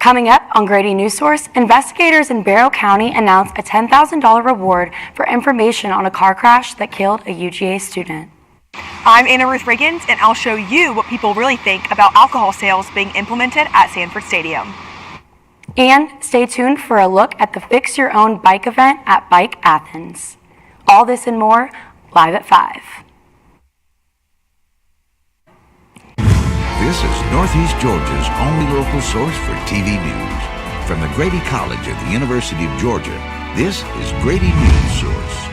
Coming up on Grady Newsource, investigators in Barrow County announced a $10,000 reward for information on a car crash that killed a UGA student. I'm Anna Ruth Riggins, and I'll show you what people really think about alcohol sales being implemented at Sanford Stadium. And stay tuned for a look at the Fix Your Own Bike event at Bike Athens. All this and more, live at 5. This is Northeast Georgia's only local source for TV news. From the Grady College at the University of Georgia, this is Grady Newsource.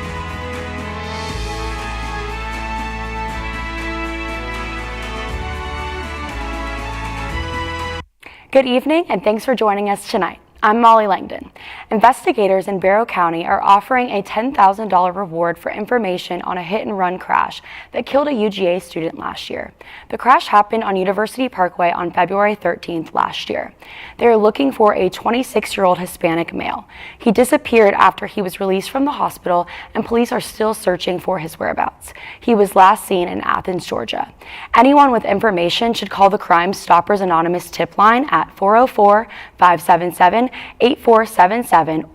Good evening, and thanks for joining us tonight. I'm Molly Langdon. Investigators in Barrow County are offering a $10,000 reward for information on a hit-and-run crash that killed a UGA student last year. The crash happened on University Parkway on February 13th last year. They are looking for a 26-year-old Hispanic male. He disappeared after he was released from the hospital, and police are still searching for his whereabouts. He was last seen in Athens, Georgia. Anyone with information should call the Crime Stoppers Anonymous tip line at 404-577-8477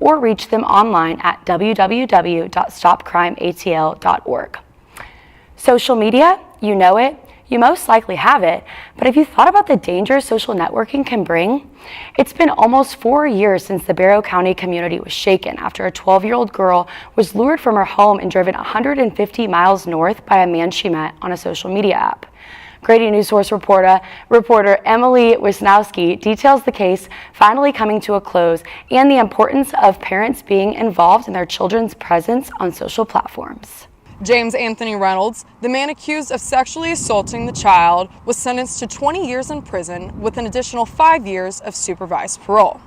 or reach them online at www.stopcrimeatl.org. Social media, you know it, you most likely have it, but have you thought about the dangers social networking can bring? It's been almost 4 years since the Barrow County community was shaken after a 12-year-old girl was lured from her home and driven 150 miles north by a man she met on a social media app. Grady Newsource reporter Emily Wisnowski details the case finally coming to a close and the importance of parents being involved in their children's presence on social platforms. James Anthony Reynolds, the man accused of sexually assaulting the child, was sentenced to 20 years in prison with an additional 5 years of supervised parole.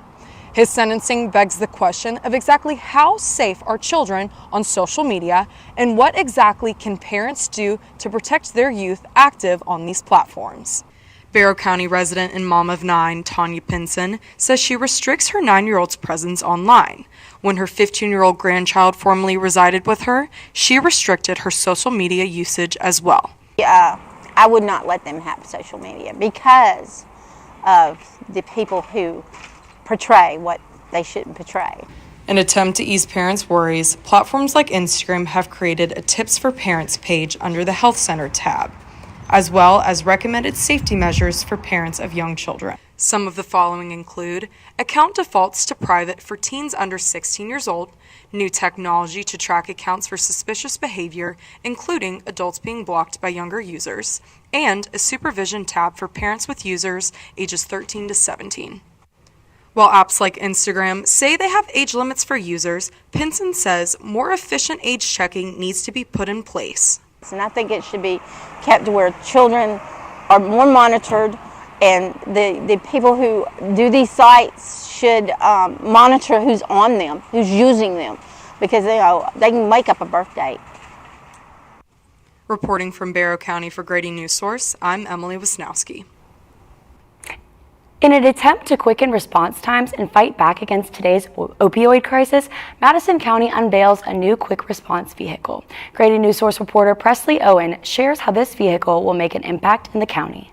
His sentencing begs the question of exactly how safe are children on social media and what exactly can parents do to protect their youth active on these platforms. Barrow County resident and mom of 9, Tanya Pinson, says she restricts her 9-year-old's presence online. When her 15-year-old grandchild formerly resided with her, she restricted her social media usage as well. I would not let them have social media because of the people who portray what they shouldn't portray. In an attempt to ease parents' worries, platforms like Instagram have created a Tips for Parents page under the Health Center tab, as well as recommended safety measures for parents of young children. Some of the following include account defaults to private for teens under 16 years old, new technology to track accounts for suspicious behavior, including adults being blocked by younger users, and a supervision tab for parents with users ages 13 to 17. While apps like Instagram say they have age limits for users, Pinson says more efficient age checking needs to be put in place. And I think it should be kept where children are more monitored, and the people who do these sites should monitor who's on them, who's using them, because they can make up a birth date. Reporting from Barrow County for Grady Newsource, I'm Emily Wisnowski. In an attempt to quicken response times and fight back against today's opioid crisis, Madison County unveils a new quick response vehicle. Grady Newsource reporter Presley Owen shares how this vehicle will make an impact in the county.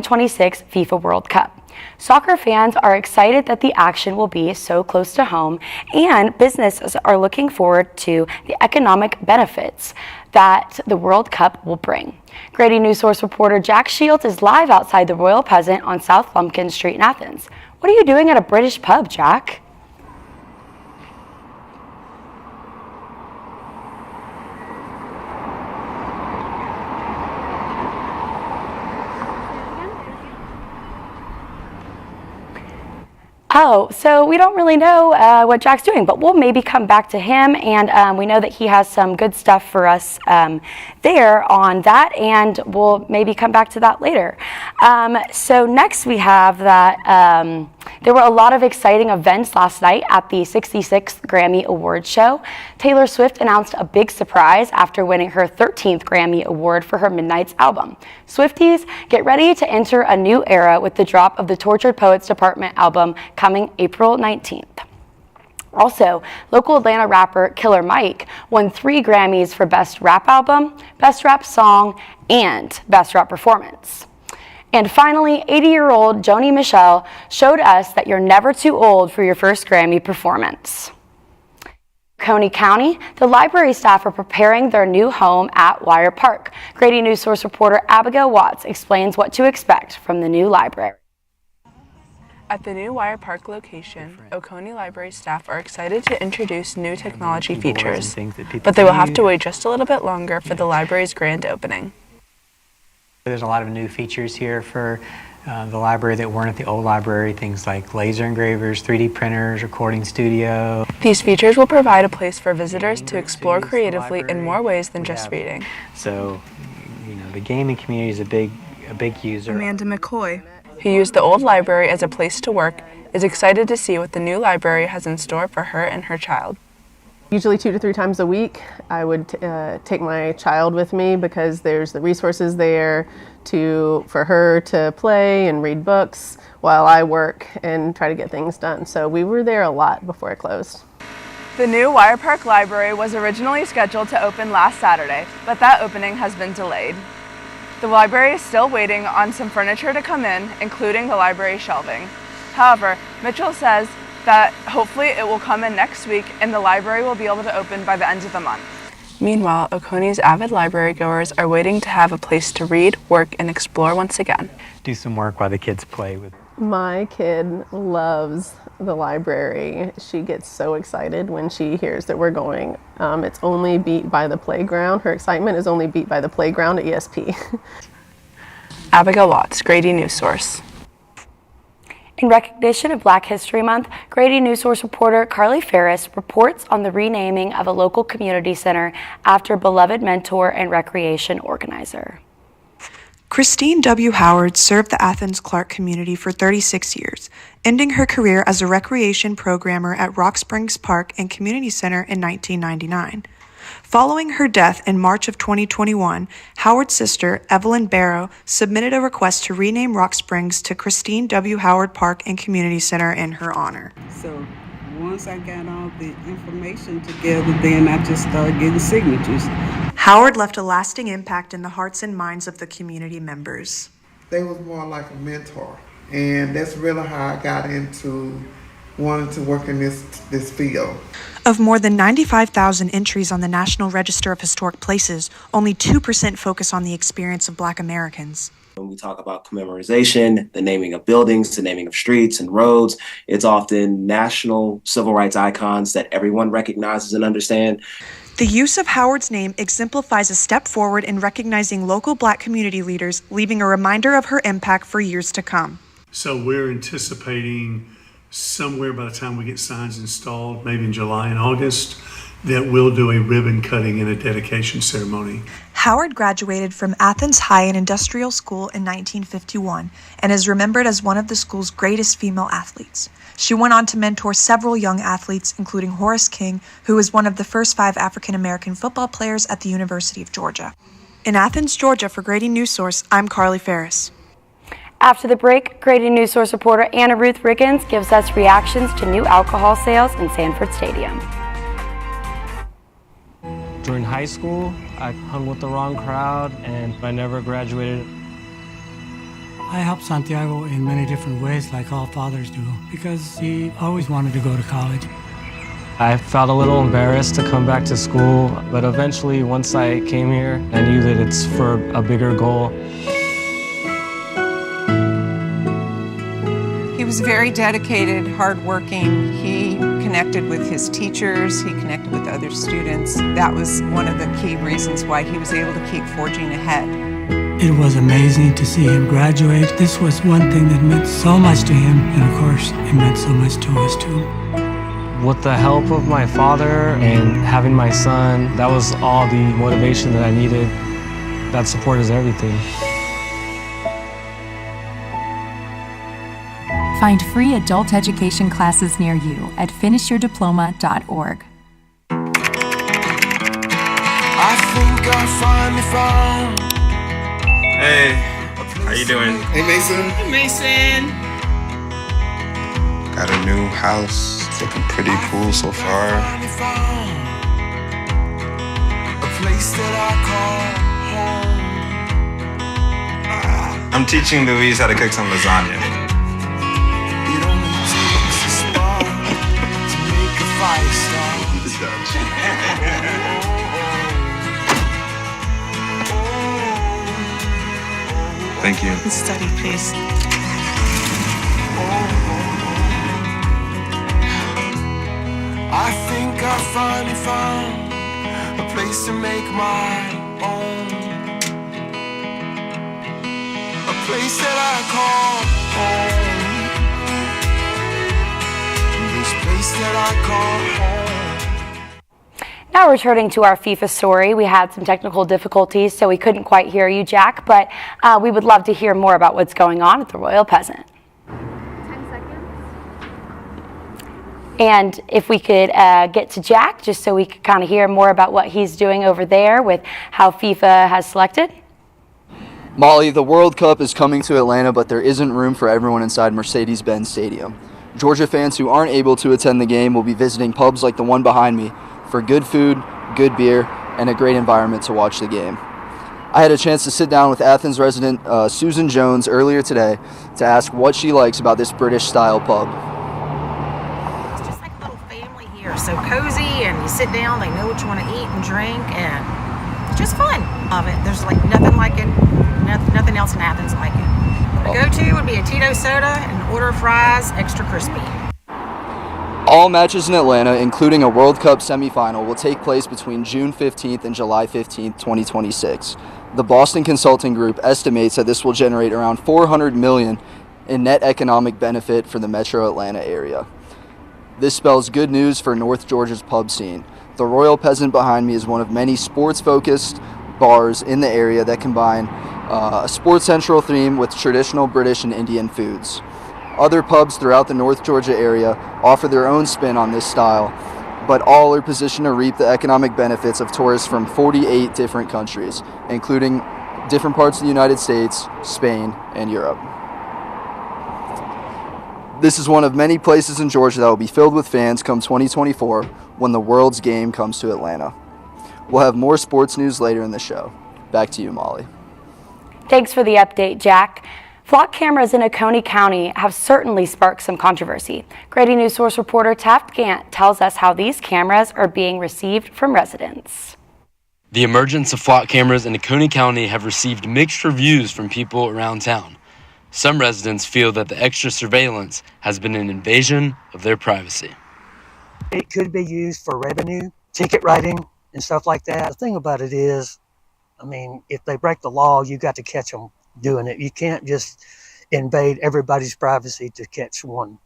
'26 FIFA World Cup. Soccer fans are excited that the action will be so close to home, and businesses are looking forward to the economic benefits that the World Cup will bring. Grady Newsource reporter Jack Shields is live outside the Royal Peasant on South Lumpkin Street in Athens. What are you doing at a British pub, Jack? Oh, so we don't really know what Jack's doing, but we'll maybe come back to him, and we know that he has some good stuff for us there on that, and we'll maybe come back to that later. So next we have that there were a lot of exciting events last night at the 66th Grammy Awards show. Taylor Swift announced a big surprise after winning her 13th Grammy Award for her Midnights album. Swifties, get ready to enter a new era with the drop of the Tortured Poets Department album coming April 19th. Also, local Atlanta rapper Killer Mike won 3 Grammys for Best Rap Album, Best Rap Song, and Best Rap Performance. And finally, 80-year-old Joni Mitchell showed us that you're never too old for your first Grammy performance. Coney County, the library staff are preparing their new home at Wire Park. Grady Newsource reporter Abigail Watts explains what to expect from the new library. At the new Wire Park location, Oconee Library staff are excited to introduce new technology features, but they will have to wait just a little bit longer for the library's grand opening. There's a lot of new features here for the library that weren't at the old library, things like laser engravers, 3D printers, recording studio. These features will provide a place for visitors to explore creatively in more ways than just reading. So, the gaming community is a big user. Amanda McCoy, who used the old library as a place to work, is excited to see what the new library has in store for her and her child. Usually 2 to 3 times a week, I would take my child with me because there's the resources there for her to play and read books while I work and try to get things done. So we were there a lot before it closed. The new Wire Park Library was originally scheduled to open last Saturday, but that opening has been delayed. The library is still waiting on some furniture to come in, including the library shelving. However, Mitchell says that hopefully it will come in next week and the library will be able to open by the end of the month. Meanwhile, Oconee's avid library goers are waiting to have a place to read, work, and explore once again. Do some work while the kids play with. My kid loves the library. She gets so excited when she hears that we're going. It's only beat by the playground. Her excitement is only beat by the playground at ESP. Abigail Watts, Grady Newsource. In recognition of Black History Month, Grady Newsource reporter Carly Ferris reports on the renaming of a local community center after beloved mentor and recreation organizer. Christine W. Howard served the Athens-Clarke community for 36 years, ending her career as a recreation programmer at Rock Springs Park and Community Center in 1999. Following her death in March of 2021, Howard's sister, Evelyn Barrow, submitted a request to rename Rock Springs to Christine W. Howard Park and Community Center in her honor. So once I got all the information together, then I just started getting signatures. Howard left a lasting impact in the hearts and minds of the community members. They was more like a mentor, and that's really how I got into wanting to work in this field. Of more than 95,000 entries on the National Register of Historic Places, only 2% focus on the experience of Black Americans. When we talk about commemorization, the naming of buildings, the naming of streets and roads, it's often national civil rights icons that everyone recognizes and understands. The use of Howard's name exemplifies a step forward in recognizing local Black community leaders, leaving a reminder of her impact for years to come. So we're anticipating somewhere by the time we get signs installed, maybe in July and August, that we'll do a ribbon cutting and a dedication ceremony. Howard graduated from Athens High and Industrial School in 1951 and is remembered as one of the school's greatest female athletes. She went on to mentor several young athletes, including Horace King, who was one of the first 5 African-American football players at the University of Georgia. In Athens, Georgia, for Grady Newsource, I'm Carly Ferris. After the break, Grady Newsource reporter Anna Ruth Riggins gives us reactions to new alcohol sales in Sanford Stadium. During high school, I hung with the wrong crowd and I never graduated. I helped Santiago in many different ways, like all fathers do, because he always wanted to go to college. I felt a little embarrassed to come back to school, but eventually, once I came here, I knew that it's for a bigger goal. He was very dedicated, hardworking. He connected with his teachers, he connected with other students. That was one of the key reasons why he was able to keep forging ahead. It was amazing to see him graduate. This was one thing that meant so much to him, and of course, it meant so much to us too. With the help of my father and having my son, that was all the motivation that I needed. That support is everything. Find free adult education classes near you at finishyourdiploma.org. I think I finally found. Hey, how you doing? Hey, Mason. Hey, Mason. Got a new house. It's looking pretty cool so far. I'm teaching Louise how to cook some lasagna. Thank you. Study, please. I think I finally found a place to make my own. A place that I call home. This place that I call home. Now returning to our FIFA story, we had some technical difficulties, so we couldn't quite hear you, Jack, but we would love to hear more about what's going on at the Royal Peasant. 10 seconds. And if we could get to Jack, just so we could kind of hear more about what he's doing over there with how FIFA has selected. Molly, the World Cup is coming to Atlanta, but there isn't room for everyone inside Mercedes-Benz Stadium. Georgia fans who aren't able to attend the game will be visiting pubs like the one behind me for good food, good beer, and a great environment to watch the game. I had a chance to sit down with Athens resident Susan Jones earlier today to ask what she likes about this British-style pub. It's just like a little family here, so cozy, and you sit down, they know what you want to eat and drink, and it's just fun of it. There's like nothing like it, nothing else in Athens like it. The go-to would be a Tito soda and an order of fries, extra crispy. All matches in Atlanta, including a World Cup semifinal, will take place between June 15th and July 15th, 2026. The Boston Consulting Group estimates that this will generate around $400 million in net economic benefit for the metro Atlanta area. This spells good news for North Georgia's pub scene. The Royal Peasant behind me is one of many sports-focused bars in the area that combine a sports central theme with traditional British and Indian foods. Other pubs throughout the North Georgia area offer their own spin on this style, but all are positioned to reap the economic benefits of tourists from 48 different countries, including different parts of the United States, Spain, and Europe. This is one of many places in Georgia that will be filled with fans come 2024 when the World's Game comes to Atlanta. We'll have more sports news later in the show. Back to you, Molly. Thanks for the update, Jack. Flock cameras in Oconee County have certainly sparked some controversy. Grady Newsource reporter Taft Gant tells us how these cameras are being received from residents. The emergence of flock cameras in Oconee County have received mixed reviews from people around town. Some residents feel that the extra surveillance has been an invasion of their privacy. It could be used for revenue, ticket writing, and stuff like that. The thing about it is, I mean, if they break the law, you got to catch them doing it. You can't just invade everybody's privacy to catch one.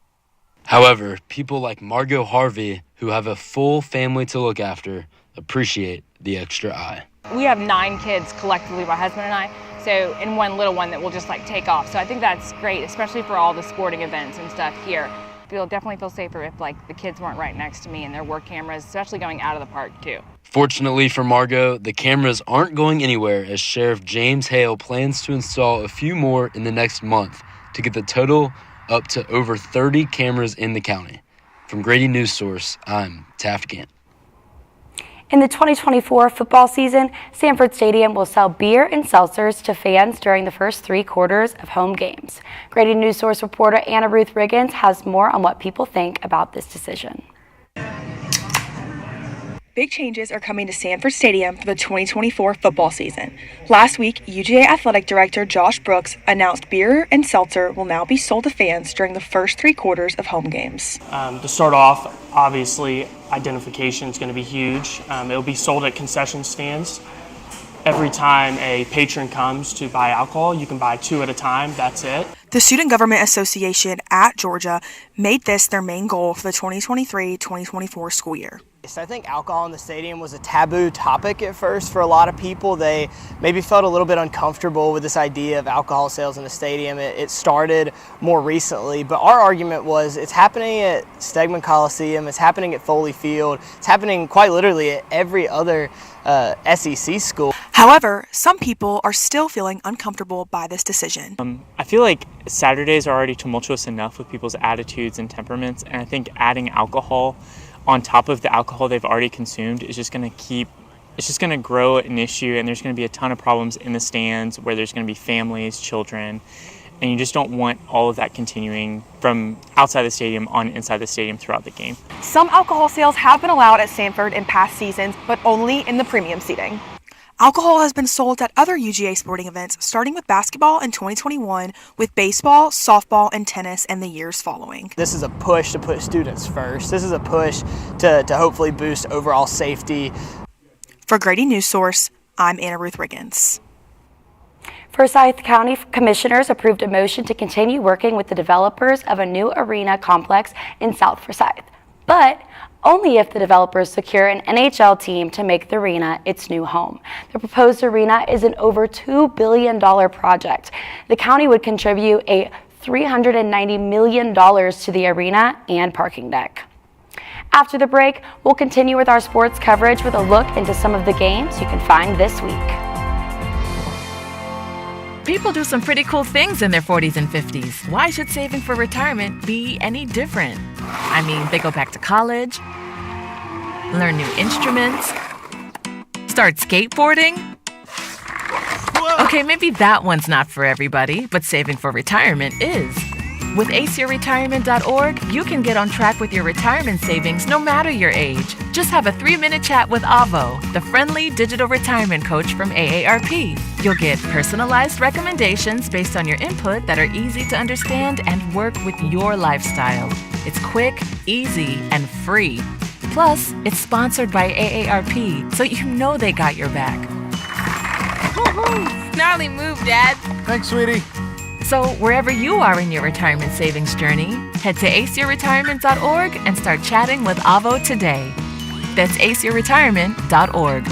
However, people like Margot Harvey, who have a full family to look after, appreciate the extra eye. We have 9 kids collectively, my husband and I, so in one little one that will just like take off. So I think that's great, especially for all the sporting events and stuff here. Definitely feel safer if like the kids weren't right next to me and there were cameras, especially going out of the park too. Fortunately for Margot, the cameras aren't going anywhere as Sheriff James Hale plans to install a few more in the next month to get the total up to over 30 cameras in the county. From Grady Newsource, I'm Taft Gant. In the 2024 football season, Sanford Stadium will sell beer and seltzers to fans during the first 3 quarters of home games. Grady Newsource reporter Anna Ruth Riggins has more on what people think about this decision. Big changes are coming to Sanford Stadium for the 2024 football season. Last week, UGA Athletic Director Josh Brooks announced beer and seltzer will now be sold to fans during the first 3 quarters of home games. To start off, obviously, identification is going to be huge. It'll be sold at concession stands. Every time a patron comes to buy alcohol, you can buy 2 at a time. That's it. The Student Government Association at Georgia made this their main goal for the 2023-2024 school year. I think alcohol in the stadium was a taboo topic at first for a lot of people. They maybe felt a little bit uncomfortable with this idea of alcohol sales in the stadium. It started more recently, but our argument was it's happening at Stegman Coliseum, it's happening at Foley Field, it's happening quite literally at every other SEC school. However, some people are still feeling uncomfortable by this decision. I feel like Saturdays are already tumultuous enough with people's attitudes and temperaments, and I think adding alcohol on top of the alcohol they've already consumed is just going to grow an issue, and there's going to be a ton of problems in the stands where there's going to be families, children, and you just don't want all of that continuing from outside the stadium on inside the stadium throughout the game. Some alcohol sales have been allowed at Sanford in past seasons, but only in the premium seating. Alcohol has been sold at other UGA sporting events, starting with basketball in 2021, with baseball, softball, and tennis in the years following. This is a push to put students first. This is a push to hopefully boost overall safety. For Grady Newsource, I'm Anna Ruth Riggins. Forsyth County Commissioners approved a motion to continue working with the developers of a new arena complex in South Forsyth, but only if the developers secure an NHL team to make the arena its new home. The proposed arena is an over $2 billion project. The county would contribute a $390 million to the arena and parking deck. After the break, we'll continue with our sports coverage with a look into some of the games you can find this week. People do some pretty cool things in their 40s and 50s. Why should saving for retirement be any different? I mean, they go back to college, learn new instruments, start skateboarding. Okay, maybe that one's not for everybody, but saving for retirement is. With aceyourretirement.org, you can get on track with your retirement savings no matter your age. Just have a 3-minute chat with Avo, the friendly digital retirement coach from AARP. You'll get personalized recommendations based on your input that are easy to understand and work with your lifestyle. It's quick, easy, and free. Plus, it's sponsored by AARP, so you know they got your back. Woohoo! Gnarly move, Dad. Thanks, sweetie. So wherever you are in your retirement savings journey, head to aceyourretirement.org and start chatting with Avo today. That's aceyourretirement.org.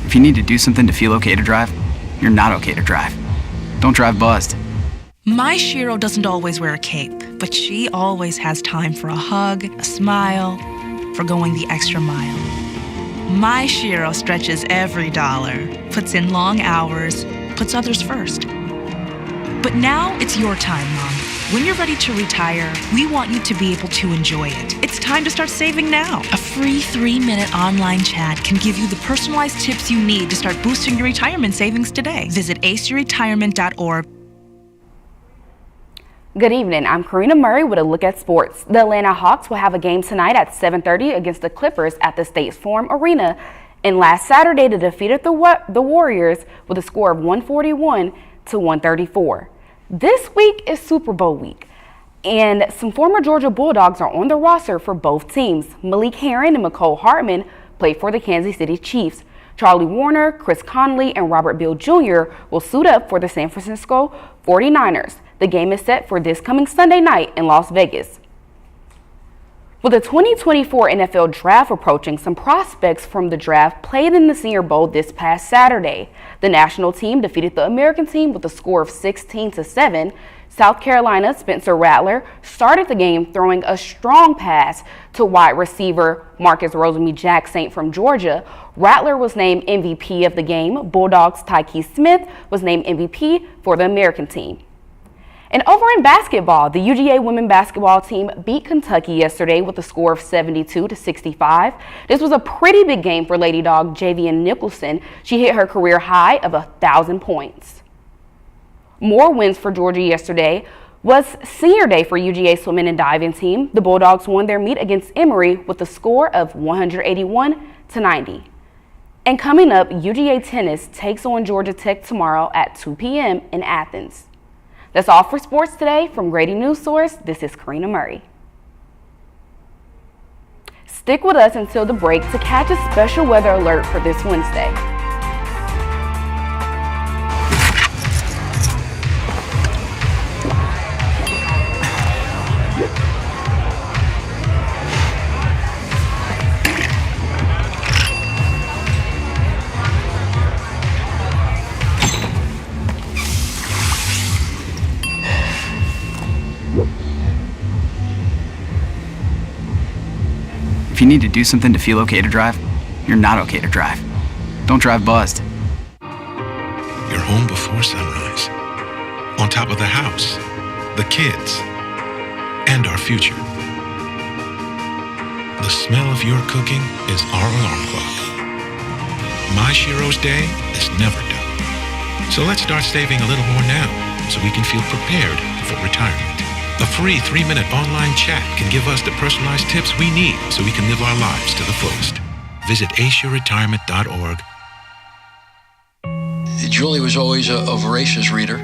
If you need to do something to feel okay to drive, you're not okay to drive. Don't drive buzzed. My Shiro doesn't always wear a cape, but she always has time for a hug, a smile, for going the extra mile. My Shiro stretches every dollar, puts in long hours, puts others first. But now it's your time, Mom. When you're ready to retire, we want you to be able to enjoy it. It's time to start saving now. A free 3-minute online chat can give you the personalized tips you need to start boosting your retirement savings today. Visit aceyourretirement.org. Good evening. I'm Karina Murray with a look at sports. The Atlanta Hawks will have a game tonight at 7:30 against the Clippers at the State Farm Arena. And last Saturday, they defeated the Warriors with a score of 141-134. This week is Super Bowl week, and some former Georgia Bulldogs are on the roster for both teams. Malik Herring and McCole Hartman play for the Kansas City Chiefs. Charlie Warner, Chris Conley, and Robert Beal Jr. will suit up for the San Francisco 49ers. The game is set for this coming Sunday night in Las Vegas. With the 2024 NFL Draft approaching, some prospects from the draft played in the Senior Bowl this past Saturday. The national team defeated the American team with a score of 16-7. South Carolina's Spencer Rattler started the game throwing a strong pass to wide receiver Marcus Rosemy-Jacksaint from Georgia. Rattler was named MVP of the game. Bulldogs' Tyke Smith was named MVP for the American team. And over in basketball, the UGA women basketball team beat Kentucky yesterday with a score of 72-65. This was a pretty big game for Lady Dog Javian Nicholson. She hit her career high of 1,000 points. More wins for Georgia yesterday was senior day for UGA swimming and diving team. The Bulldogs won their meet against Emory with a score of 181-90. And coming up, UGA tennis takes on Georgia Tech tomorrow at 2 p.m. in Athens. That's all for sports today. From Grady Newsource, this is Karina Murray. Stick with us until the break to catch a special weather alert for this Wednesday. If you need to do something to feel okay to drive, you're not okay to drive. Don't drive buzzed. You're home before sunrise. On top of the house, the kids, and our future. The smell of your cooking is our alarm clock. My Shiro's day is never done. So let's start saving a little more now so we can feel prepared for retirement. A free 3-minute online chat can give us the personalized tips we need so we can live our lives to the fullest. Visit aceyourretirement.org. Julie was always a voracious reader.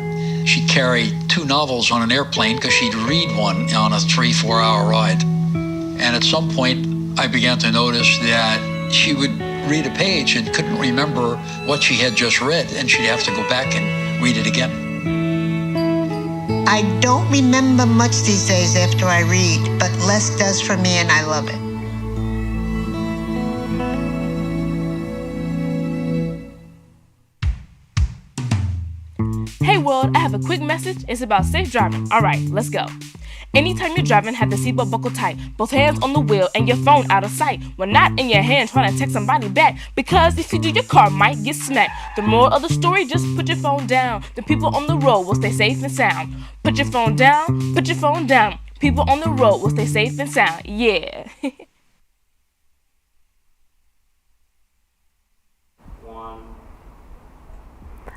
She'd carry 2 novels on an airplane because she'd read one on a 3-4 hour ride. And at some point, I began to notice that she would read a page and couldn't remember what she had just read, and she'd have to go back and read it again. I don't remember much these days after I read, but less does for me and I love it. Hey world, I have a quick message. It's about safe driving. Alright, let's go. Anytime you're driving, have the seatbelt buckled tight, both hands on the wheel and your phone out of sight. When not in your hand trying to text somebody back, because if you do, your car might get smacked. The moral of the story, just put your phone down. The people on the road will stay safe and sound. Put your phone down, put your phone down. People on the road will stay safe and sound. Yeah.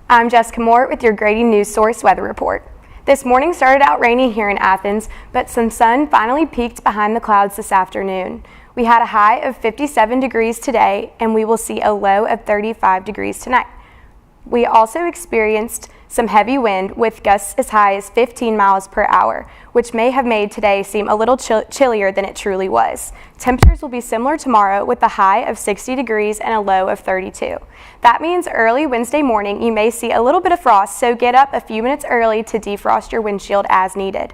I'm Jessica Moore with your Grady Newsource weather report. This morning started out rainy here in Athens, but some sun finally peeked behind the clouds this afternoon. We had a high of 57 degrees today, and we will see a low of 35 degrees tonight. We also experienced some heavy wind with gusts as high as 15 miles per hour, which may have made today seem a little chillier than it truly was. Temperatures will be similar tomorrow with a high of 60 degrees and a low of 32. That means early Wednesday morning you may see a little bit of frost, so get up a few minutes early to defrost your windshield as needed.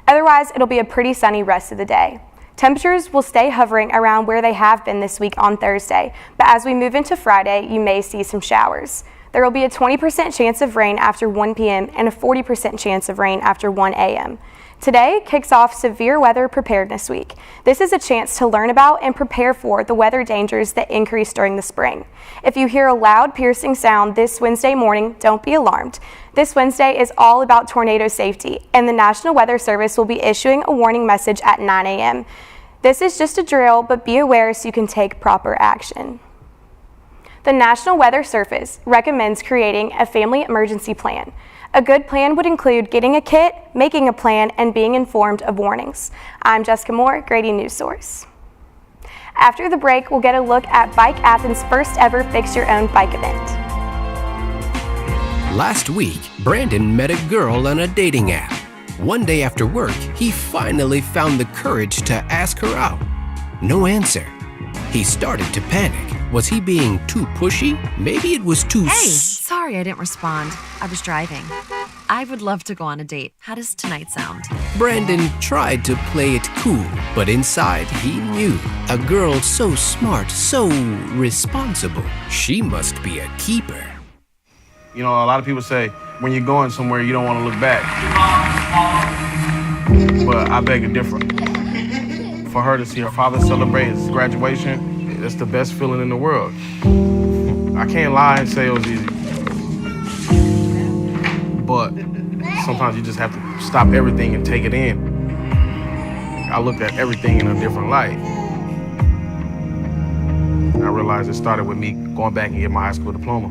Otherwise, it'll be a pretty sunny rest of the day. Temperatures will stay hovering around where they have been this week on Thursday, but as we move into Friday, you may see some showers. There will be a 20% chance of rain after 1 p.m. and a 40% chance of rain after 1 a.m. Today kicks off Severe Weather Preparedness Week. This is a chance to learn about and prepare for the weather dangers that increase during the spring. If you hear a loud, piercing sound this Wednesday morning, don't be alarmed. This Wednesday is all about tornado safety, and the National Weather Service will be issuing a warning message at 9 a.m. This is just a drill, but be aware so you can take proper action. The National Weather Service recommends creating a family emergency plan. A good plan would include getting a kit, making a plan, and being informed of warnings. I'm Jessica Moore, Grady Newsource. After the break, we'll get a look at Bike Athens' first ever Fix Your Own bike event. Last week, Brandon met a girl on a dating app. One day after work, he finally found the courage to ask her out. No answer. He started to panic. Was he being too pushy? Maybe it was too Sorry I didn't respond. I was driving. I would love to go on a date. How does tonight sound? Brandon tried to play it cool, but inside he knew. A girl so smart, so responsible. She must be a keeper. You know, a lot of people say when you're going somewhere, you don't want to look back. But I beg to differ. For her to see her father celebrate his graduation, that's the best feeling in the world. I can't lie and say it was easy. But sometimes you just have to stop everything and take it in. I looked at everything in a different light. I realized it started with me going back and getting my high school diploma.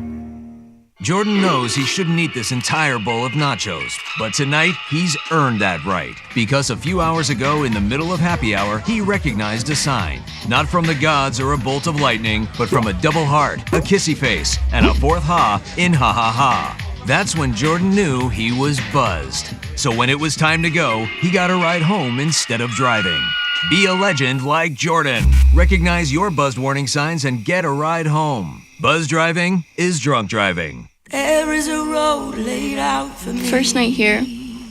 Jordan knows he shouldn't eat this entire bowl of nachos, but tonight he's earned that right because a few hours ago in the middle of happy hour, he recognized a sign, not from the gods or a bolt of lightning, but from a double heart, a kissy face, and a fourth ha in ha ha ha. That's when Jordan knew he was buzzed. So when it was time to go, he got a ride home instead of driving. Be a legend like Jordan. Recognize your buzzed warning signs and get a ride home. Buzz driving is drunk driving. There is a road laid out for me. First night here,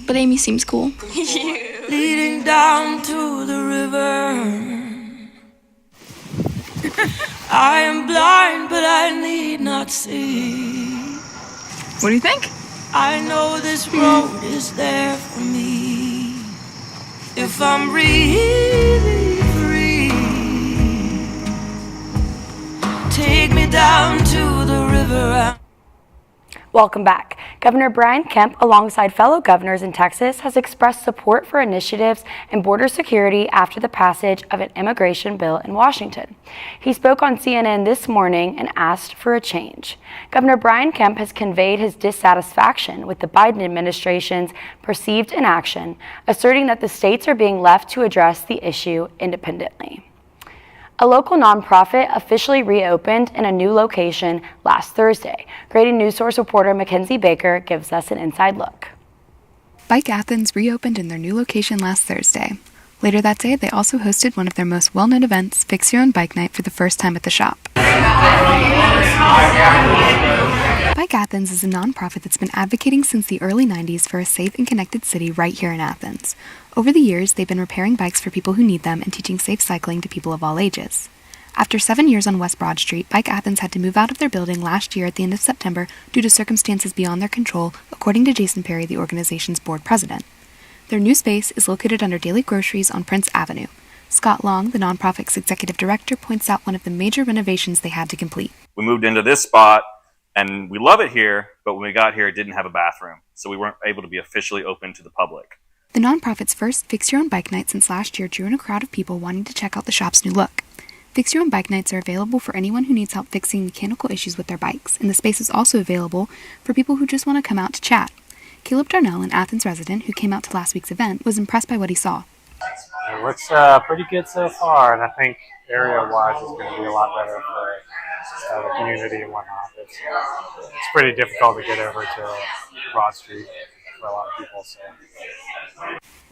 but Amy seems cool. Leading down to the river. I am blind, but I need not see. What do you think? I know this road is there for me. If I'm really free, take me down to the river. Welcome back. Governor Brian Kemp, alongside fellow governors in Texas, has expressed support for initiatives in border security after the passage of an immigration bill in Washington. He spoke on CNN this morning and asked for a change. Governor Brian Kemp has conveyed his dissatisfaction with the Biden administration's perceived inaction, asserting that the states are being left to address the issue independently. A local nonprofit officially reopened in a new location last Thursday. Grady Newsource reporter Mackenzie Baker gives us an inside look. Bike Athens reopened in their new location last Thursday. Later that day, they also hosted one of their most well-known events, Fix Your Own Bike Night, for the first time at the shop. Bike Athens is a nonprofit that's been advocating since the early 90s for a safe and connected city right here in Athens. Over the years, they've been repairing bikes for people who need them and teaching safe cycling to people of all ages. After 7 years on West Broad Street, Bike Athens had to move out of their building last year at the end of September due to circumstances beyond their control, according to Jason Perry, the organization's board president. Their new space is located under Daily Groceries on Prince Avenue. Scott Long, the nonprofit's executive director, points out one of the major renovations they had to complete. We moved into this spot, and we love it here, but when we got here, it didn't have a bathroom, so we weren't able to be officially open to the public. The nonprofit's first Fix Your Own Bike Night since last year drew in a crowd of people wanting to check out the shop's new look. Fix Your Own Bike Nights are available for anyone who needs help fixing mechanical issues with their bikes, and the space is also available for people who just want to come out to chat. Caleb Darnell, an Athens resident who came out to last week's event, was impressed by what he saw. It looks pretty good so far, and I think area-wise it's going to be a lot better for the community and whatnot. It's pretty difficult to get over to Broad Street for a lot of people. So.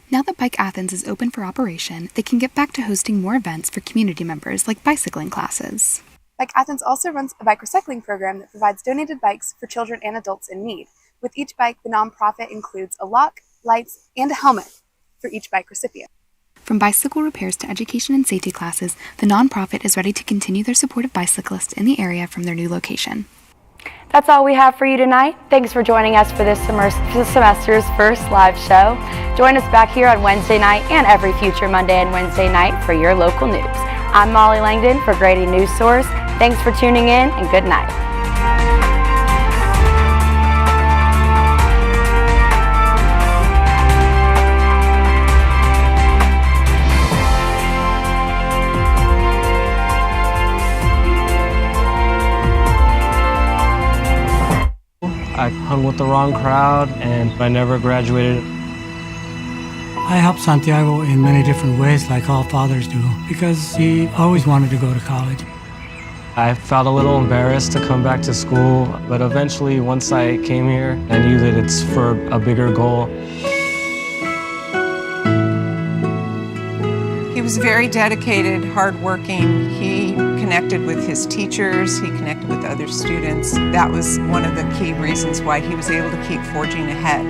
Now that Bike Athens is open for operation, they can get back to hosting more events for community members like bicycling classes. Bike Athens also runs a bike recycling program that provides donated bikes for children and adults in need. With each bike, the nonprofit includes a lock, lights, and a helmet for each bike recipient. From bicycle repairs to education and safety classes, the nonprofit is ready to continue their support of bicyclists in the area from their new location. That's all we have for you tonight. Thanks for joining us for this semester's first live show. Join us back here on Wednesday night and every future Monday and Wednesday night for your local news. I'm Molly Langdon for Grady Newsource. Thanks for tuning in and good night. I hung with the wrong crowd and I never graduated. I helped Santiago in many different ways, like all fathers do, because he always wanted to go to college. I felt a little embarrassed to come back to school, but eventually once I came here, I knew that it's for a bigger goal. He was very dedicated, hardworking. He connected with his teachers. He connected with other students. That was one of the key reasons why he was able to keep forging ahead.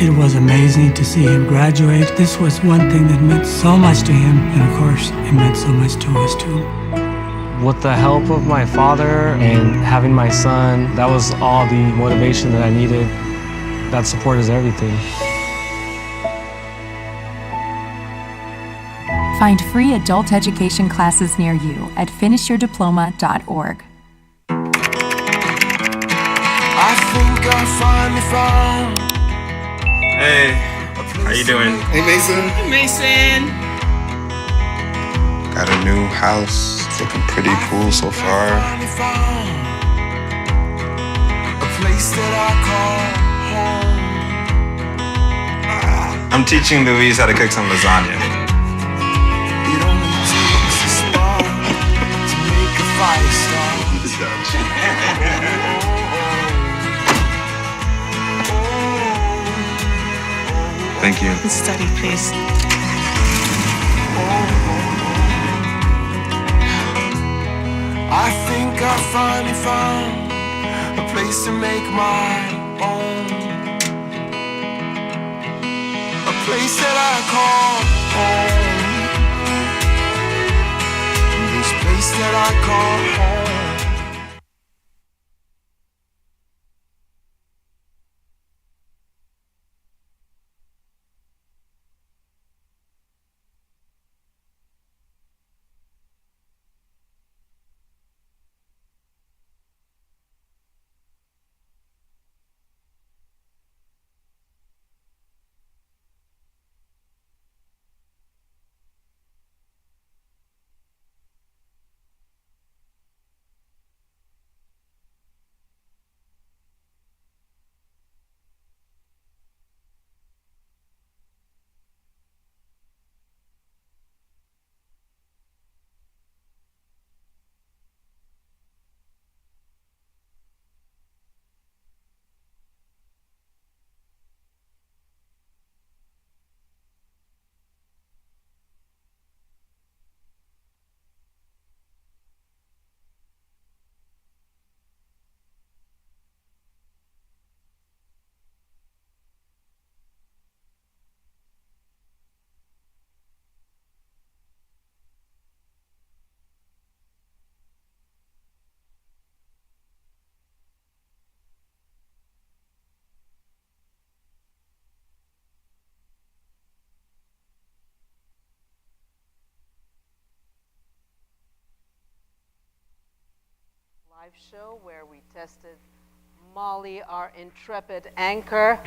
It was amazing to see him graduate. This was one thing that meant so much to him, and of course, it meant so much to us too. With the help of my father and having my son, that was all the motivation that I needed. That support is everything. Find free adult education classes near you at finishyourdiploma.org. I think I finally found. Hey, how you doing? Hey, Mason. Hey, Mason. Got a new house. It's looking pretty cool so far. A place place that I call home. I'm teaching Louise how to cook some lasagna. It only takes a spark to make a fire start. Thank you. Study, please. I think I finally found a place to make my own. A place that I call home. This place that I call home. Live show where we tested Molly, our intrepid anchor,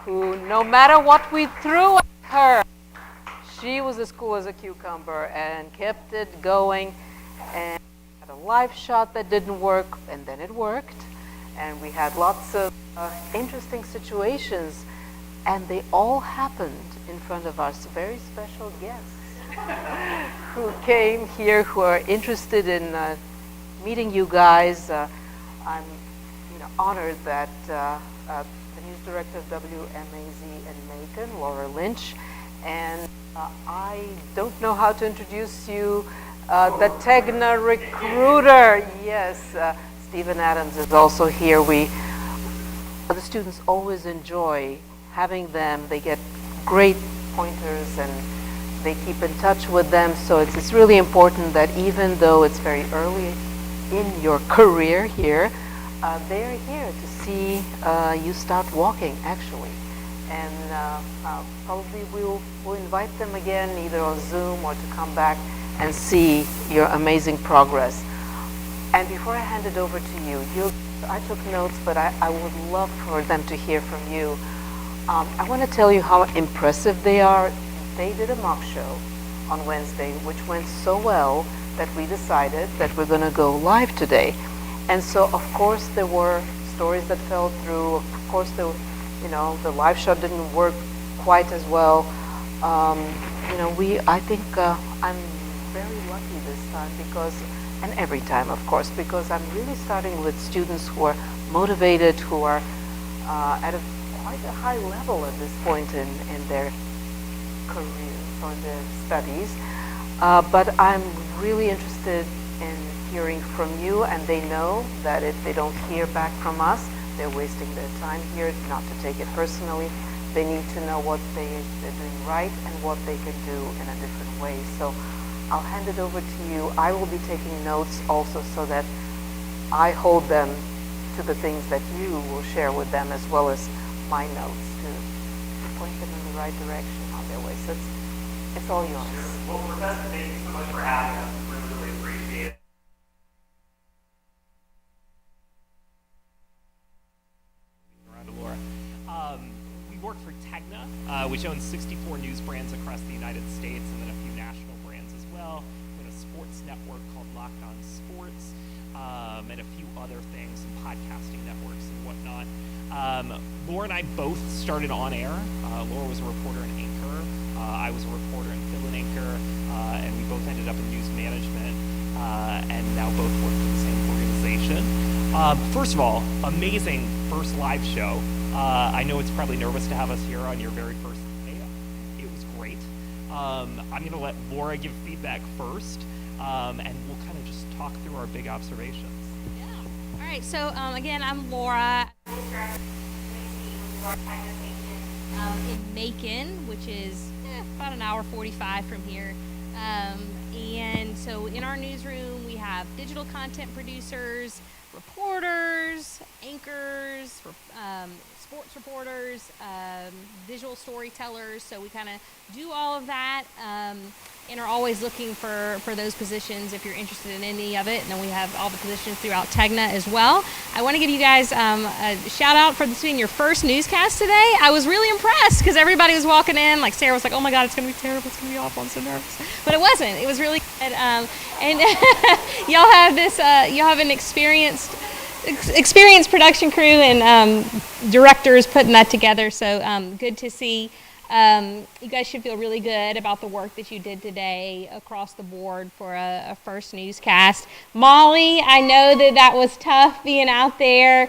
who no matter what we threw at her, she was as cool as a cucumber and kept it going, and had a live shot that didn't work, and then it worked, and we had lots of interesting situations, and they all happened in front of our very special guests who came here, who are interested in meeting you guys. I'm honored that the news director of WMAZ in Macon, Laura Lynch, and I don't know how to introduce you, the Tegna recruiter. Yes, Stephen Adams is also here. The students always enjoy having them. They get great pointers and they keep in touch with them. So it's really important that even though it's very early in your career here, they're here to see you start walking, actually. And probably we'll invite them again, either on Zoom or to come back and see your amazing progress. And before I hand it over to you, I took notes, but I would love for them to hear from you. I want to tell you how impressive they are. They did a mock show on Wednesday, which went so well that we decided that we're going to go live today. And so, of course, there were stories that fell through. Of course, the live show didn't work quite as well. I think I'm very lucky this time because, and every time, of course, because I'm really starting with students who are motivated, who are at quite a high level at this point in their careers or their studies. But I'm really interested in hearing from you, and they know that if they don't hear back from us, they're wasting their time here, not to take it personally. They need to know what they're doing right and what they can do in a different way. So I'll hand it over to you. I will be taking notes also so that I hold them to the things that you will share with them, as well as my notes to point them in the right direction on their way. So it's all yours. Sure. Well, Professor, thank you so much for having us. We really appreciate it. We work for Tegna, which owns 64 news brands across the United States and then a few national brands as well. We have a sports network called Locked On Sports. and a few other things, some podcasting networks and whatnot. Laura and I both started on air. Laura was a reporter and anchor. I was a reporter and fill-in anchor, and we both ended up in news management, and now both work for the same organization. First of all, amazing first live show. I know it's probably nervous to have us here on your very first day. It was great. I'm going to let Laura give feedback first, and we'll kind of just talk through our big observations. All right, so again, I'm Laura. In Macon, which is about an hour 45 from here. And so in our newsroom, we have digital content producers, reporters, anchors, sports reporters, visual storytellers. So we kind of do all of that and are always looking for those positions if you're interested in any of it. And then we have all the positions throughout Tegna as well. I want to give you guys a shout out for this being your first newscast today. I was really impressed because everybody was walking in. Like Sarah was like, oh my God, it's going to be terrible. It's going to be awful. I'm so nervous. But it wasn't. It was really good. And y'all have this, y'all have an experienced production crew and directors putting that together. So good to see. You guys should feel really good about the work that you did today across the board for a first newscast. Molly, I know that was tough being out there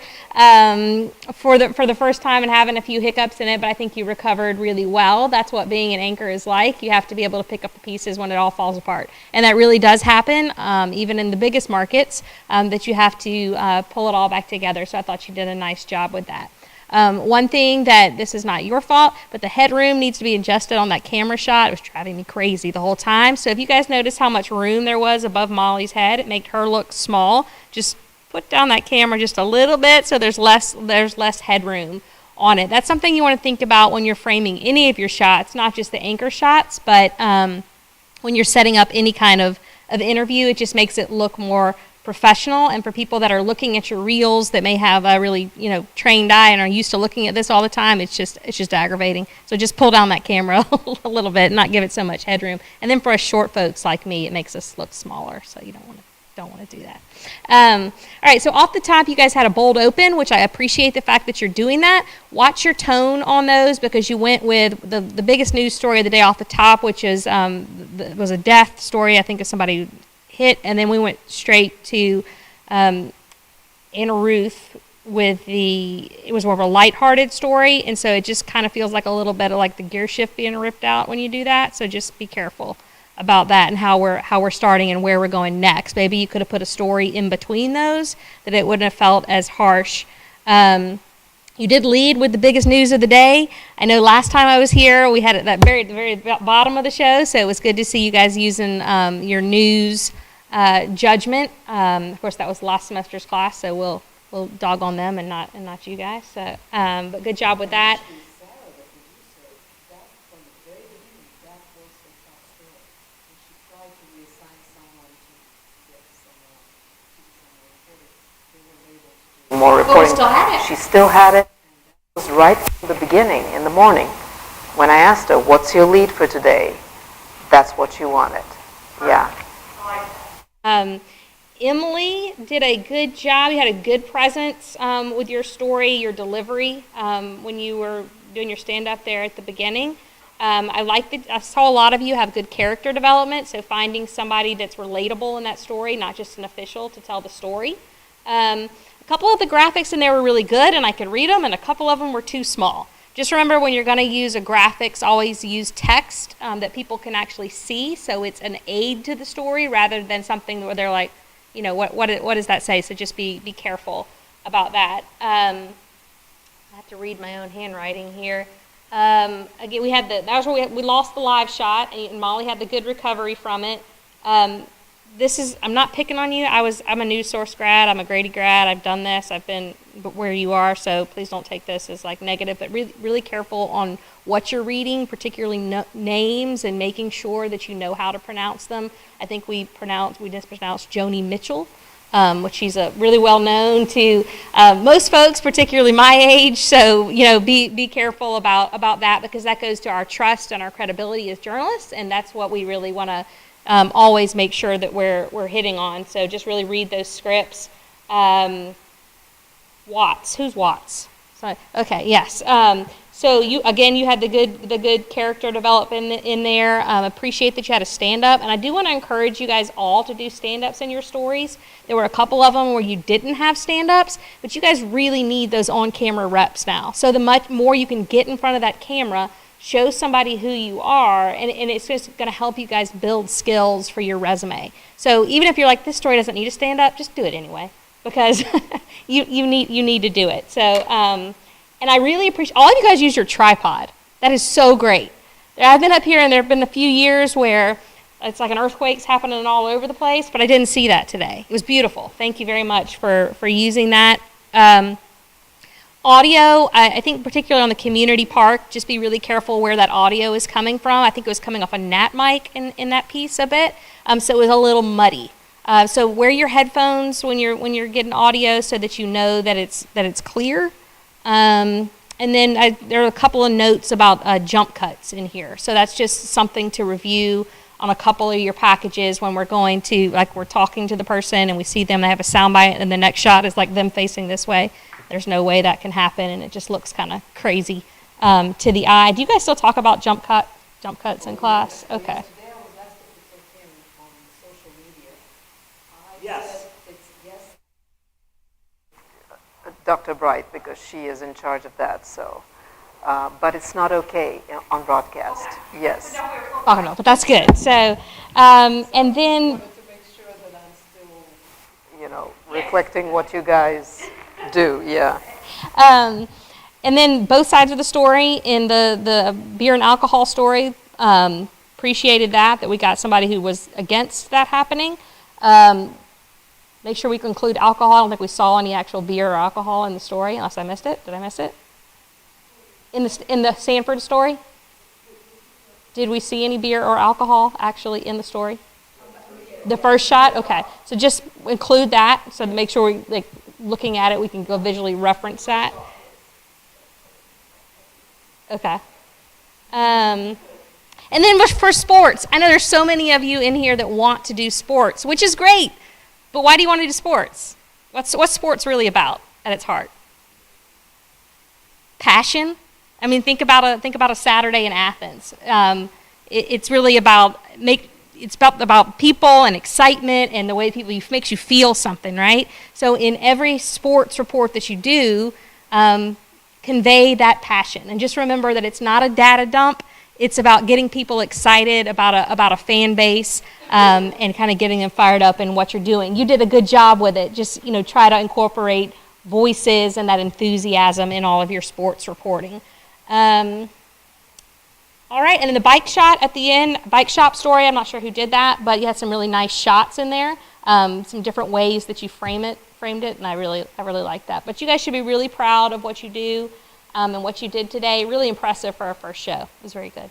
for the first time and having a few hiccups in it, but I think you recovered really well. That's what being an anchor is like. You have to be able to pick up the pieces when it all falls apart. And that really does happen, even in the biggest markets, that you have to pull it all back together. So I thought you did a nice job with that. One thing that this is not your fault, but the headroom needs to be adjusted on that camera shot. It was driving me crazy the whole time. So if you guys notice how much room there was above Molly's head, it made her look small. Just put down that camera just a little bit so there's less headroom on it. That's something you want to think about when you're framing any of your shots, not just the anchor shots, but when you're setting up any kind of interview, it just makes it look more professional. And for people that are looking at your reels that may have a really trained eye and are used to looking at this all the time, it's just aggravating. So just pull down that camera a little bit and not give it so much headroom. And then for us short folks like me, it makes us look smaller, so you don't want to do that. All right, so off the top, you guys had a bold open, which I appreciate the fact that you're doing that. Watch your tone on those because you went with the biggest news story of the day off the top, which is was a death story, I think, of somebody hit, and then we went straight to Anna Ruth with it was more of a lighthearted story, and so it just kind of feels like a little bit of like the gear shift being ripped out when you do that. So just be careful about that and how we're starting and where we're going next. Maybe you could have put a story in between those that it wouldn't have felt as harsh. You did lead with the biggest news of the day. I know last time I was here, we had it at the very bottom of the show, so it was good to see you guys using your news judgment. Of course, that was last semester's class, so we'll dog on them and not you guys. So, but good job with that. More reporting. She still had it. It was right from the beginning in the morning. When I asked her, what's your lead for today? That's what you wanted. Yeah. Emily did a good job. You had a good presence with your story, your delivery when you were doing your stand-up there at the beginning. I saw a lot of you have good character development, so finding somebody that's relatable in that story, not just an official to tell the story. A couple of the graphics in there were really good, and I could read them, and a couple of them were too small. Just remember when you're going to use a graphics, always use text that people can actually see, so it's an aid to the story rather than something where they're like, what does that say? So just be careful about that. I have to read my own handwriting here. Again, we lost the live shot, and Molly had the good recovery from it. I'm not picking on you. I'm a Newsource grad. I'm a Grady grad. I've done this. I've been where you are, so please don't take this as like negative, but really, really careful on what you're reading, particularly names and making sure that you know how to pronounce them. I think we mispronounced Joni Mitchell, which she's really well known to most folks, particularly my age. So be careful about that because that goes to our trust and our credibility as journalists, and that's what we really want to always make sure that we're hitting on. So just really read those scripts. Watts, who's Watts? Sorry. Okay, yes. So you had the good character development in there. Appreciate that you had a stand-up, and I do want to encourage you guys all to do stand-ups in your stories. There were a couple of them where you didn't have stand-ups, but you guys really need those on-camera reps now. So the much more you can get in front of that camera, show somebody who you are, and it's just going to help you guys build skills for your resume. So even if you're like, this story doesn't need a stand-up, just do it anyway, because you need to do it. So. And I really appreciate, all of you guys use your tripod. That is so great. I've been up here and there have been a few years where it's like an earthquake's happening all over the place, but I didn't see that today. It was beautiful. Thank you very much for using that. Audio, I think particularly on the community park, just be really careful where that audio is coming from. I think it was coming off a Nat mic in that piece a bit, so it was a little muddy. So wear your headphones when you're getting audio so that you know that it's clear. And then there are a couple of notes about jump cuts in here. So that's just something to review on a couple of your packages when we're going to, like we're talking to the person and we see them, they have a soundbite, and the next shot is like them facing this way. There's no way that can happen, and it just looks kind of crazy to the eye. Do you guys still talk about jump cuts in class? Okay. Yes. Dr. Bright, because she is in charge of that. So, but it's not okay on broadcast. Okay. Yes. Talking about, but that's good. So, and then, reflecting what you guys do. Yeah. And then both sides of the story in the beer and alcohol story. Appreciated that we got somebody who was against that happening. Make sure we include alcohol. I don't think we saw any actual beer or alcohol in the story, unless I missed it. Did I miss it? In the Sanford story? Did we see any beer or alcohol actually in the story? The first shot? Okay. So just include that, so to make sure we, looking at it, we can go visually reference that. Okay. And then for sports, I know there's so many of you in here that want to do sports, which is great. But why do you want to do sports? What's sports really about at its heart? Passion. I mean, think about a Saturday in Athens. It's really about about people and excitement and the way people makes you feel something, right? So in every sports report that you do, convey that passion, and just remember that it's not a data dump. It's about getting people excited about a fan base and kind of getting them fired up in what you're doing. You did a good job with it. Just try to incorporate voices and that enthusiasm in all of your sports reporting. All right, and then the bike shot at the end, bike shop story. I'm not sure who did that, but you had some really nice shots in there. Some different ways that you framed it, and I really like that. But you guys should be really proud of what you do. And what you did today, really impressive for our first show. It was very good.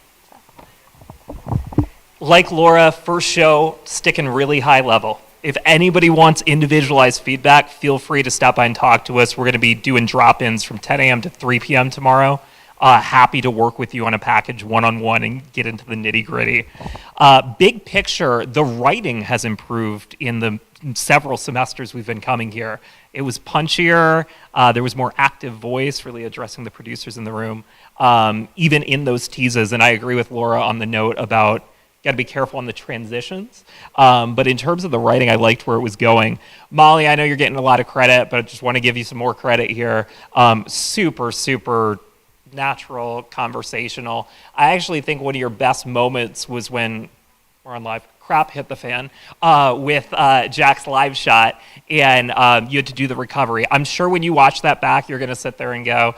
Like Laura, first show, sticking really high level. If anybody wants individualized feedback, feel free to stop by and talk to us. We're going to be doing drop-ins from 10 a.m. to 3 p.m. tomorrow. Happy to work with you on a package one-on-one and get into the nitty-gritty. Big picture, the writing has improved in the several semesters we've been coming here. It was punchier, there was more active voice, really addressing the producers in the room, even in those teases. And I agree with Laura on the note about got to be careful on the transitions. But in terms of the writing, I liked where it was going. Molly, I know you're getting a lot of credit, but I just want to give you some more credit here. Super natural, conversational. I actually think one of your best moments was when we're on live. Crap hit the fan with Jack's live shot, and you had to do the recovery. I'm sure when you watch that back, you're going to sit there and go,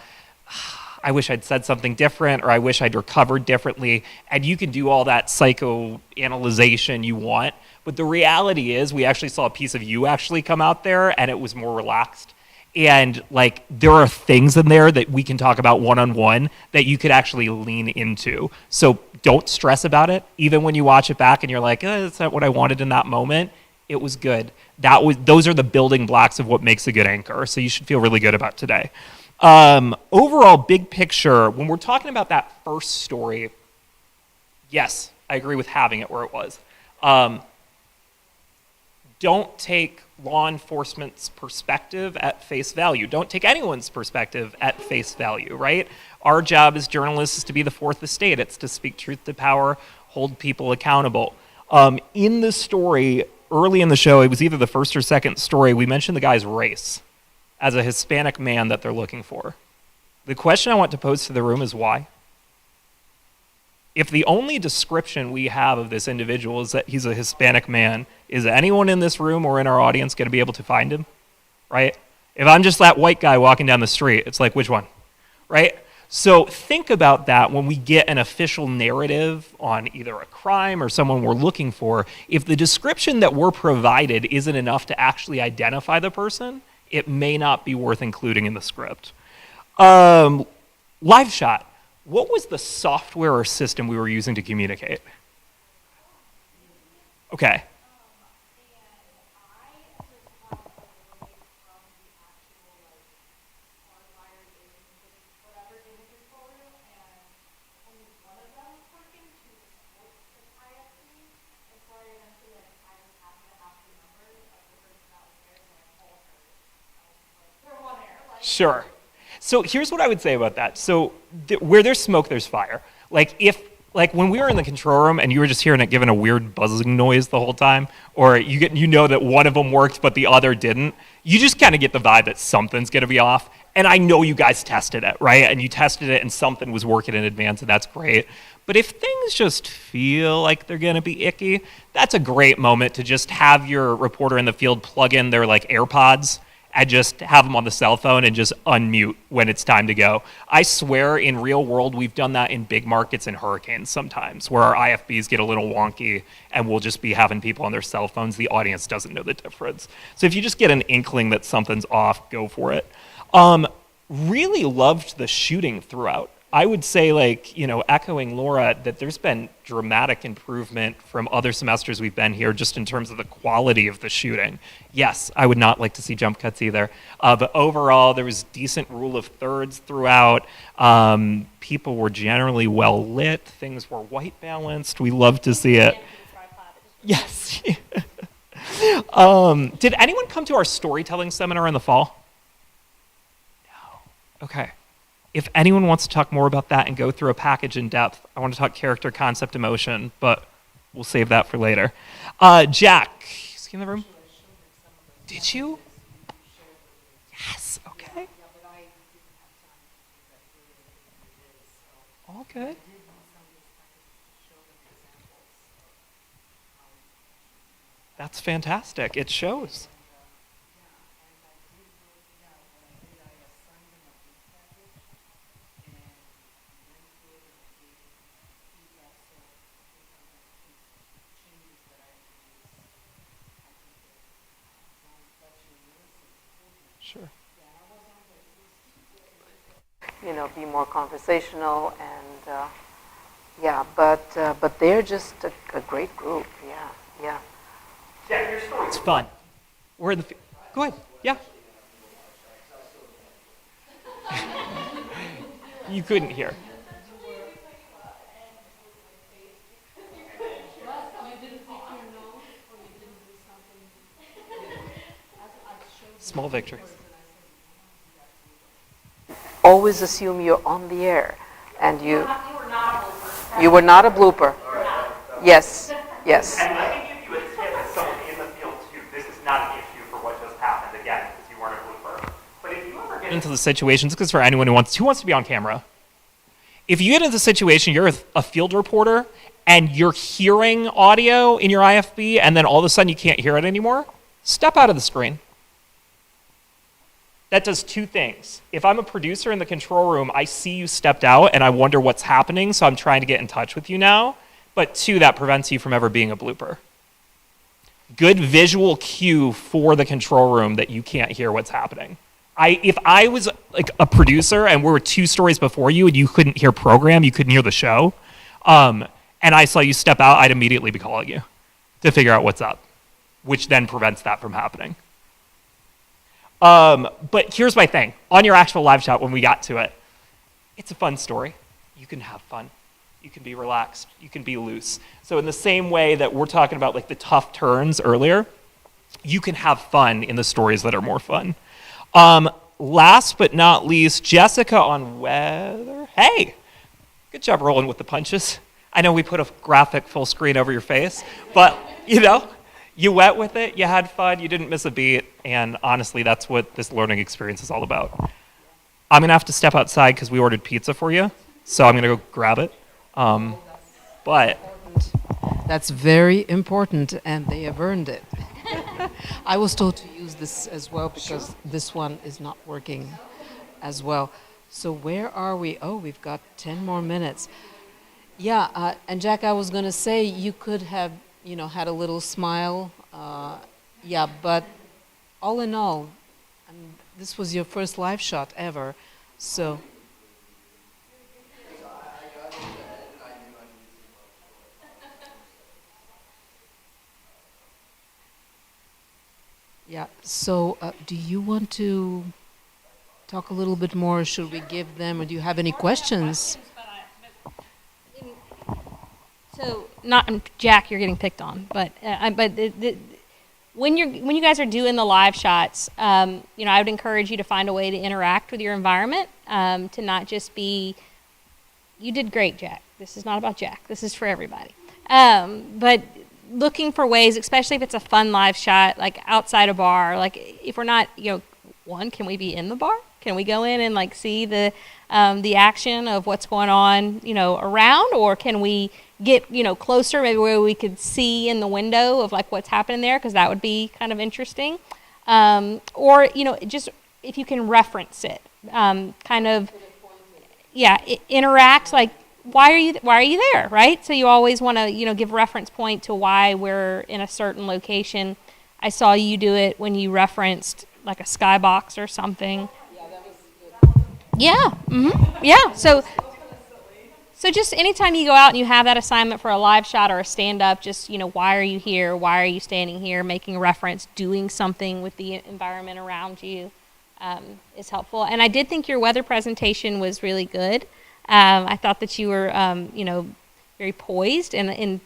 I wish I'd said something different, or I wish I'd recovered differently. And you can do all that psychoanalyzation you want, but the reality is we actually saw a piece of you actually come out there, and it was more relaxed. And there are things in there that we can talk about one-on-one that you could actually lean into. So don't stress about it. Even when you watch it back and you're like, that's not what I wanted in that moment. It was good. Those are the building blocks of what makes a good anchor. So you should feel really good about today. Overall, big picture, when we're talking about that first story, yes, I agree with having it where it was. Don't take law enforcement's perspective at face value. Don't take anyone's perspective at face value, right? Our job as journalists is to be the fourth estate. It's to speak truth to power, hold people accountable. In the story, early in the show, it was either the first or second story, we mentioned the guy's race as a Hispanic man that they're looking for. The question I want to pose to the room is why? If the only description we have of this individual is that he's a Hispanic man, is anyone in this room or in our audience going to be able to find him? Right? If I'm just that white guy walking down the street, it's like, which one? Right? So think about that when we get an official narrative on either a crime or someone we're looking for. If the description that we're provided isn't enough to actually identify the person, it may not be worth including in the script. Live shot. What was the software or system we were using to communicate? Okay. Sure. So here's what I would say about that. So where there's smoke, there's fire. Like when we were in the control room and you were just hearing it giving a weird buzzing noise the whole time, or you know that one of them worked but the other didn't, you just kind of get the vibe that something's going to be off. And I know you guys tested it, right? And you tested it and something was working in advance, and that's great. But if things just feel like they're going to be icky, that's a great moment to just have your reporter in the field plug in their like AirPods and just have them on the cell phone and just unmute when it's time to go. I swear in real world, we've done that in big markets and hurricanes sometimes, where our IFBs get a little wonky and we'll just be having people on their cell phones. The audience doesn't know the difference. So if you just get an inkling that something's off, go for it. Really loved the shooting throughout. I would say, like, echoing Laura, that there's been dramatic improvement from other semesters we've been here just in terms of the quality of the shooting. Yes, I would not like to see jump cuts either. But overall, there was decent rule of thirds throughout. People were generally well lit. Things were white balanced. We love to see it. Yes. Did anyone come to our storytelling seminar in the fall? No. Okay. If anyone wants to talk more about that and go through a package in depth, I want to talk character, concept, emotion, but we'll save that for later. Jack, is he in the room? Did you? Yes, okay. All good. That's fantastic. It shows. Sure. Be more conversational and but they're just a great group. Yeah. Yeah, your story. It's fun. We're in the. Go ahead. Yeah. You couldn't hear. Small victory. Always assume you're on the air, and you were not a blooper. Yes. And let me give you a tip as someone in the field too. This is not an issue for what just happened again because you weren't a blooper. But if you ever get into the situations, because for anyone who wants to be on camera, if you get into the situation, you're a field reporter and you're hearing audio in your IFB, and then all of a sudden you can't hear it anymore, step out of the screen. That does two things. If I'm a producer in the control room, I see you stepped out and I wonder what's happening, so I'm trying to get in touch with you now. But two, that prevents you from ever being a blooper. Good visual cue for the control room that you can't hear what's happening. If I was like a producer and we were 2 stories before you and you couldn't hear program, you couldn't hear the show, and I saw you step out, I'd immediately be calling you to figure out what's up, which then prevents that from happening. But here's my thing. On your actual live shot, when we got to it, it's a fun story. You can have fun. You can be relaxed. You can be loose. So in the same way that we're talking about like the tough turns earlier, you can have fun in the stories that are more fun. Last but not least, Jessica on weather. Hey, good job rolling with the punches. I know we put a graphic full screen over your face, but you know, you went with it, you had fun, you didn't miss a beat, and honestly, that's what this learning experience is all about. I'm gonna have to step outside because we ordered pizza for you, so I'm gonna go grab it. But That's very important, and they have earned it. I was told to use this as well because this one is not working as well. So where are we? Oh, we've got 10 more minutes. Yeah, and Jack, I was going to say you could have, had a little smile. Yeah, but all in all, this was your first live shot ever, so. Yeah, so do you want to talk a little bit more? Should we give them, or do you have any questions? So, not Jack, you're getting picked on, but when you guys are doing the live shots, I would encourage you to find a way to interact with your environment, to not just be, you did great, Jack. This is not about Jack. This is for everybody. But looking for ways, especially if it's a fun live shot, like outside a bar, like if we're not, one, can we be in the bar? Can we go in and like see the action of what's going on, around, or can we get, closer, maybe where we could see in the window of like what's happening there, because that would be kind of interesting. Or, just if you can reference it, interact, like, why are you there, right? So you always want to, give reference point to why we're in a certain location. I saw you do it when you referenced like a skybox or something. Yeah, mm-hmm. Yeah. So just anytime you go out and you have that assignment for a live shot or a stand-up, just, why are you here? Why are you standing here? Making a reference, doing something with the environment around you is helpful. And I did think your weather presentation was really good. I thought that you were, very poised and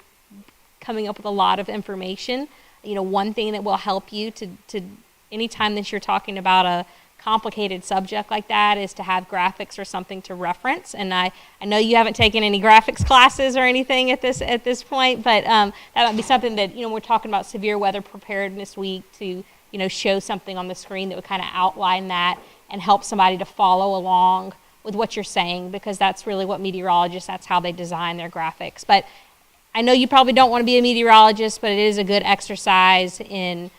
coming up with a lot of information. One thing that will help you to anytime that you're talking about a complicated subject like that is to have graphics or something to reference. And I know you haven't taken any graphics classes or anything at this point, but that might be something that, we're talking about Severe Weather Preparedness Week, to, show something on the screen that would kind of outline that and help somebody to follow along with what you're saying, because that's really what meteorologists, that's how they design their graphics. But I know you probably don't want to be a meteorologist, but it is a good exercise in,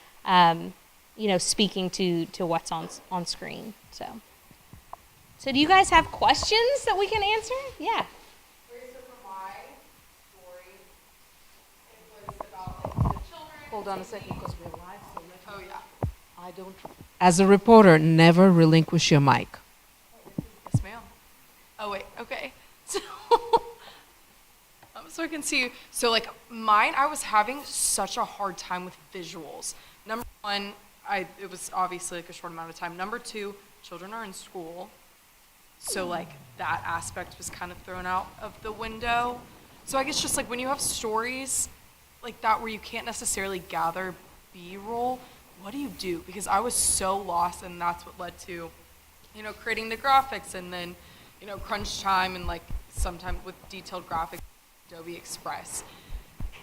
speaking to what's on screen. So do you guys have questions that we can answer? Yeah. Hold on a second, because we're live. So I don't. As a reporter, never relinquish your mic. Yes, ma'am. Oh, wait, okay. So I can see you. So, like, mine, I was having such a hard time with visuals. Number one, it was obviously, like, a short amount of time. Number two, children are in school. So, like, that aspect was kind of thrown out of the window. So I guess just, like, when you have stories like that where you can't necessarily gather B-roll, what do you do? Because I was so lost, and that's what led to, creating the graphics, and then, crunch time, and like sometimes with detailed graphics, Adobe Express.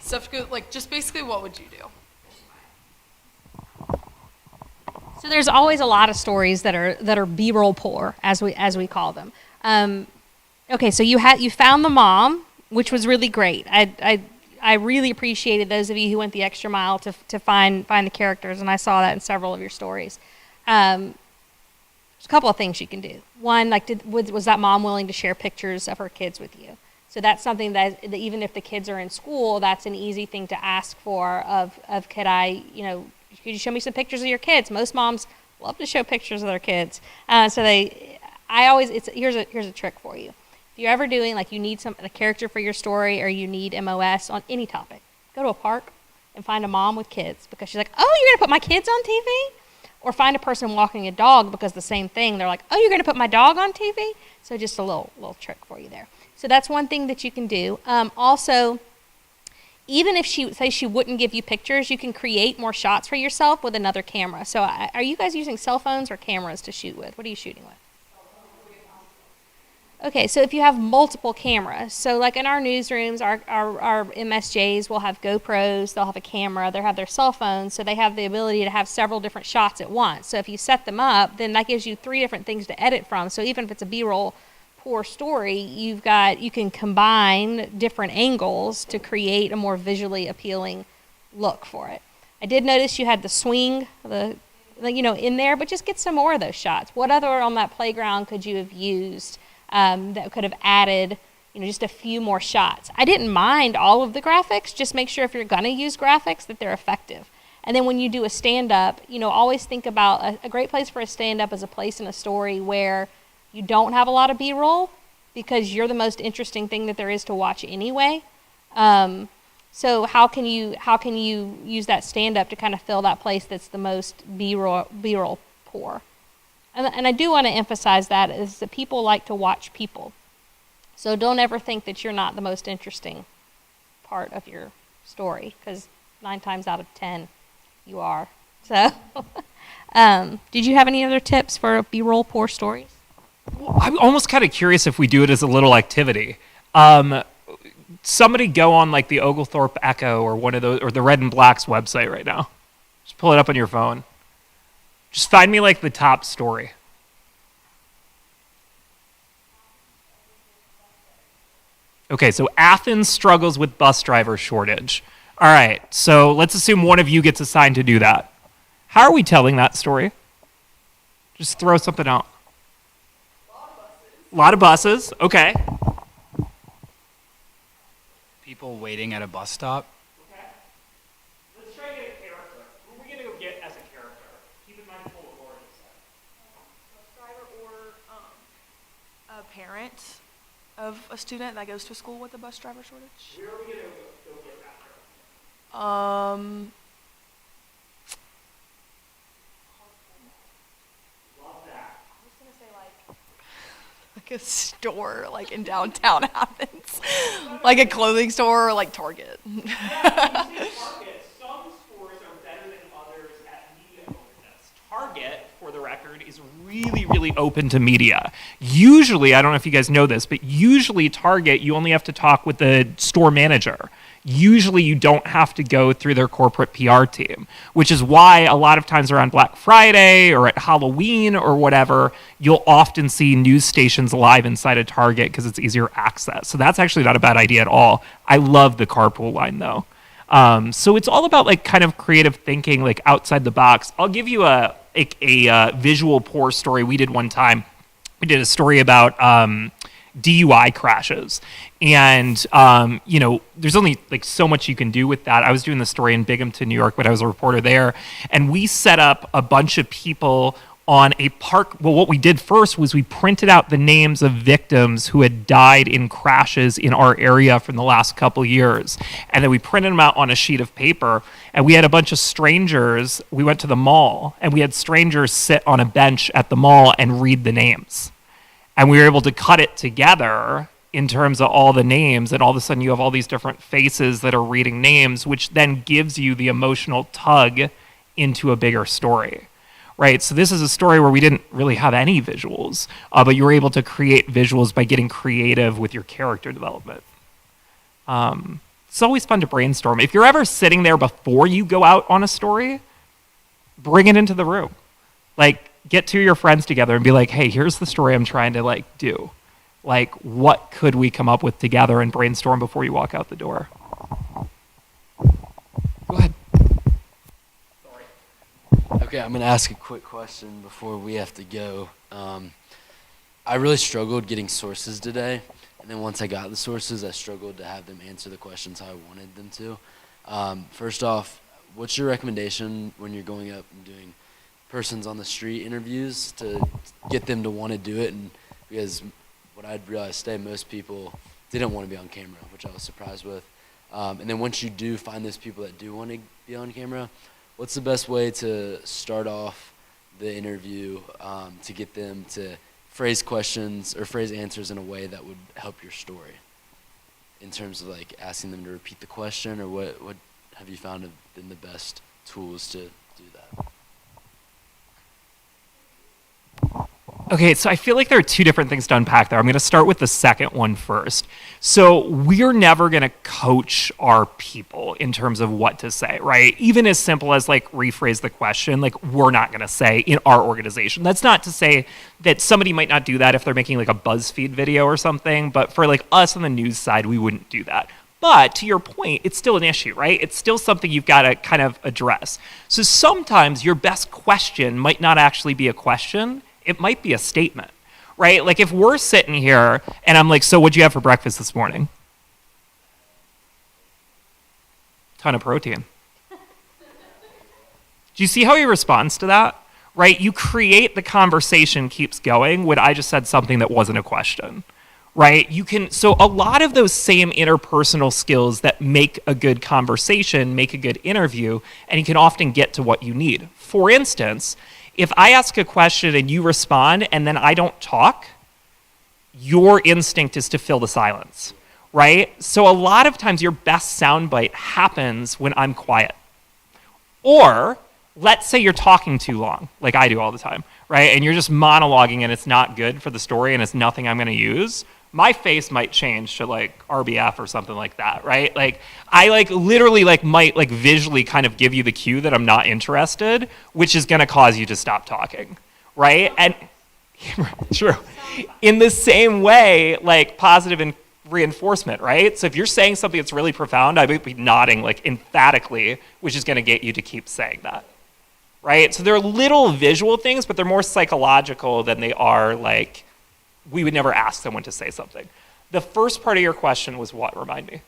Stuff good, like just basically what would you do? So there's always a lot of stories that are B-roll poor, as we call them. Okay, so you found the mom, which was really great. I really appreciated those of you who went the extra mile to find the characters, and I saw that in several of your stories. There's a couple of things you can do. One, like, was that mom willing to share pictures of her kids with you? So that's something that even if the kids are in school, that's an easy thing to ask for. Could you show me some pictures of your kids? Most moms love to show pictures of their kids. Here's a trick for you. If you're ever doing, like, you need a character for your story, or you need MOS on any topic, go to a park and find a mom with kids, because she's like, oh, you're gonna put my kids on TV? Or find a person walking a dog, because the same thing, they're like, oh, you're gonna put my dog on TV? So just a little trick for you there. So that's one thing that you can do. Also, even if she wouldn't give you pictures, you can create more shots for yourself with another camera. So are you guys using cell phones or cameras to shoot with? What are you shooting with? Okay, so if you have multiple cameras, so like in our newsrooms, our MSJs will have GoPros, they'll have a camera, they'll have their cell phones, so they have the ability to have several different shots at once. So if you set them up, then that gives you 3 different things to edit from. So even if it's a B-roll poor story, you can combine different angles to create a more visually appealing look for it. I did notice you had the swing, in there, but just get some more of those shots. What other on that playground could you have used that could have added, just a few more shots? I didn't mind all of the graphics. Just make sure if you're going to use graphics that they're effective. And then when you do a stand-up, always think about a great place for a stand-up is a place in a story where you don't have a lot of B-roll because you're the most interesting thing that there is to watch anyway. So how can you use that stand-up to kind of fill that place that's the most B-roll poor? And I do want to emphasize that is that people like to watch people. So don't ever think that you're not the most interesting part of your story, because 9 times out of 10 you are. So did you have any other tips for B-roll poor stories? Well, I'm almost kind of curious if we do it as a little activity. Somebody go on like the Oglethorpe Echo or one of those, or the Red and Black's website right now. Just pull it up on your phone. Just find me like the top story. Okay, so Athens struggles with bus driver shortage. All right, so let's assume one of you gets assigned to do that. How are we telling that story? Just throw something out. A lot of buses, okay. People waiting at a bus stop. Okay. Let's try to get a character. Who are we going to go get as a character? Keep in mind what Laura said. Bus driver or a parent of a student that goes to school with a bus driver shortage. Where are we going to go get that character? Love that. I was going to say like a store like in downtown Athens. Like a clothing store or like Target. Some stores are better than others at media openness. Target, for the record, is really, really open to media. Usually, I don't know if you guys know this, but usually Target, you only have to talk with the store manager. Usually you don't have to go through their corporate PR team, which is why a lot of times around Black Friday or at Halloween or whatever, you'll often see news stations live inside a Target because it's easier access. So that's actually not a bad idea at all. I love the carpool line though. So it's all about like kind of creative thinking, like outside the box. I'll give you a visual poor story we did one time. We did a story about DUI crashes. And, there's only like so much you can do with that. I was doing the story in Binghamton, New York, but I was a reporter there. And we set up a bunch of people on a park. Well, what we did first was we printed out the names of victims who had died in crashes in our area from the last couple years. And then we printed them out on a sheet of paper. And we had a bunch of strangers. We went to the mall and we had strangers sit on a bench at the mall and read the names. And we were able to cut it together in terms of all the names, and all of a sudden you have all these different faces that are reading names, which then gives you the emotional tug into a bigger story, right? So this is a story where we didn't really have any visuals, but you were able to create visuals by getting creative with your character development. It's always fun to brainstorm. If you're ever sitting there before you go out on a story, bring it into the room. Like, get 2 of your friends together and be like, hey, here's the story I'm trying to do. Like, what could we come up with together and brainstorm before you walk out the door? Go ahead. Okay, I'm going to ask a quick question before we have to go. I really struggled getting sources today, and then once I got the sources, I struggled to have them answer the questions how I wanted them to. First off, what's your recommendation when you're going up and doing persons on the street interviews to get them to want to do it? And because what I'd realized today, most people didn't want to be on camera, which I was surprised with. And then once you do find those people that do want to be on camera, what's the best way to start off the interview to get them to phrase questions or phrase answers in a way that would help your story? In terms of like asking them to repeat the question, or what have you found have been the best tools to do that? Okay, so I feel like there are two different things to unpack there. I'm going to start with the second one first. So we're never going to coach our people in terms of what to say, right? Even as simple as like rephrase the question, like we're not going to say in our organization. That's not to say that somebody might not do that if they're making like a BuzzFeed video or something, but for like us on the news side, we wouldn't do that. But to your point, it's still an issue, right? It's still something you've got to kind of address. So sometimes your best question might not actually be a question. It might be a statement, right? Like if we're sitting here and I'm like, so what'd you have for breakfast this morning? Ton of protein. Do you see how he responds to that? Right? You create the conversation keeps going when I just said something that wasn't a question. Right? So a lot of those same interpersonal skills that make a good conversation, make a good interview, and you can often get to what you need. For instance, if I ask a question and you respond and then I don't talk, your instinct is to fill the silence, right? So a lot of times your best soundbite happens when I'm quiet. Or let's say you're talking too long, like I do all the time, right? And you're just monologuing and it's not good for the story and it's nothing I'm going to use. My face might change to like RBF or something like that, right? Like I like literally like might like visually kind of give you the cue that I'm not interested, which is going to cause you to stop talking, right? And true. In the same way, like positive reinforcement, right? So if you're saying something that's really profound, I might be nodding like emphatically, which is going to get you to keep saying that, right? So they're little visual things, but they're more psychological than they are like, we would never ask someone to say something. The first part of your question was what? Remind me.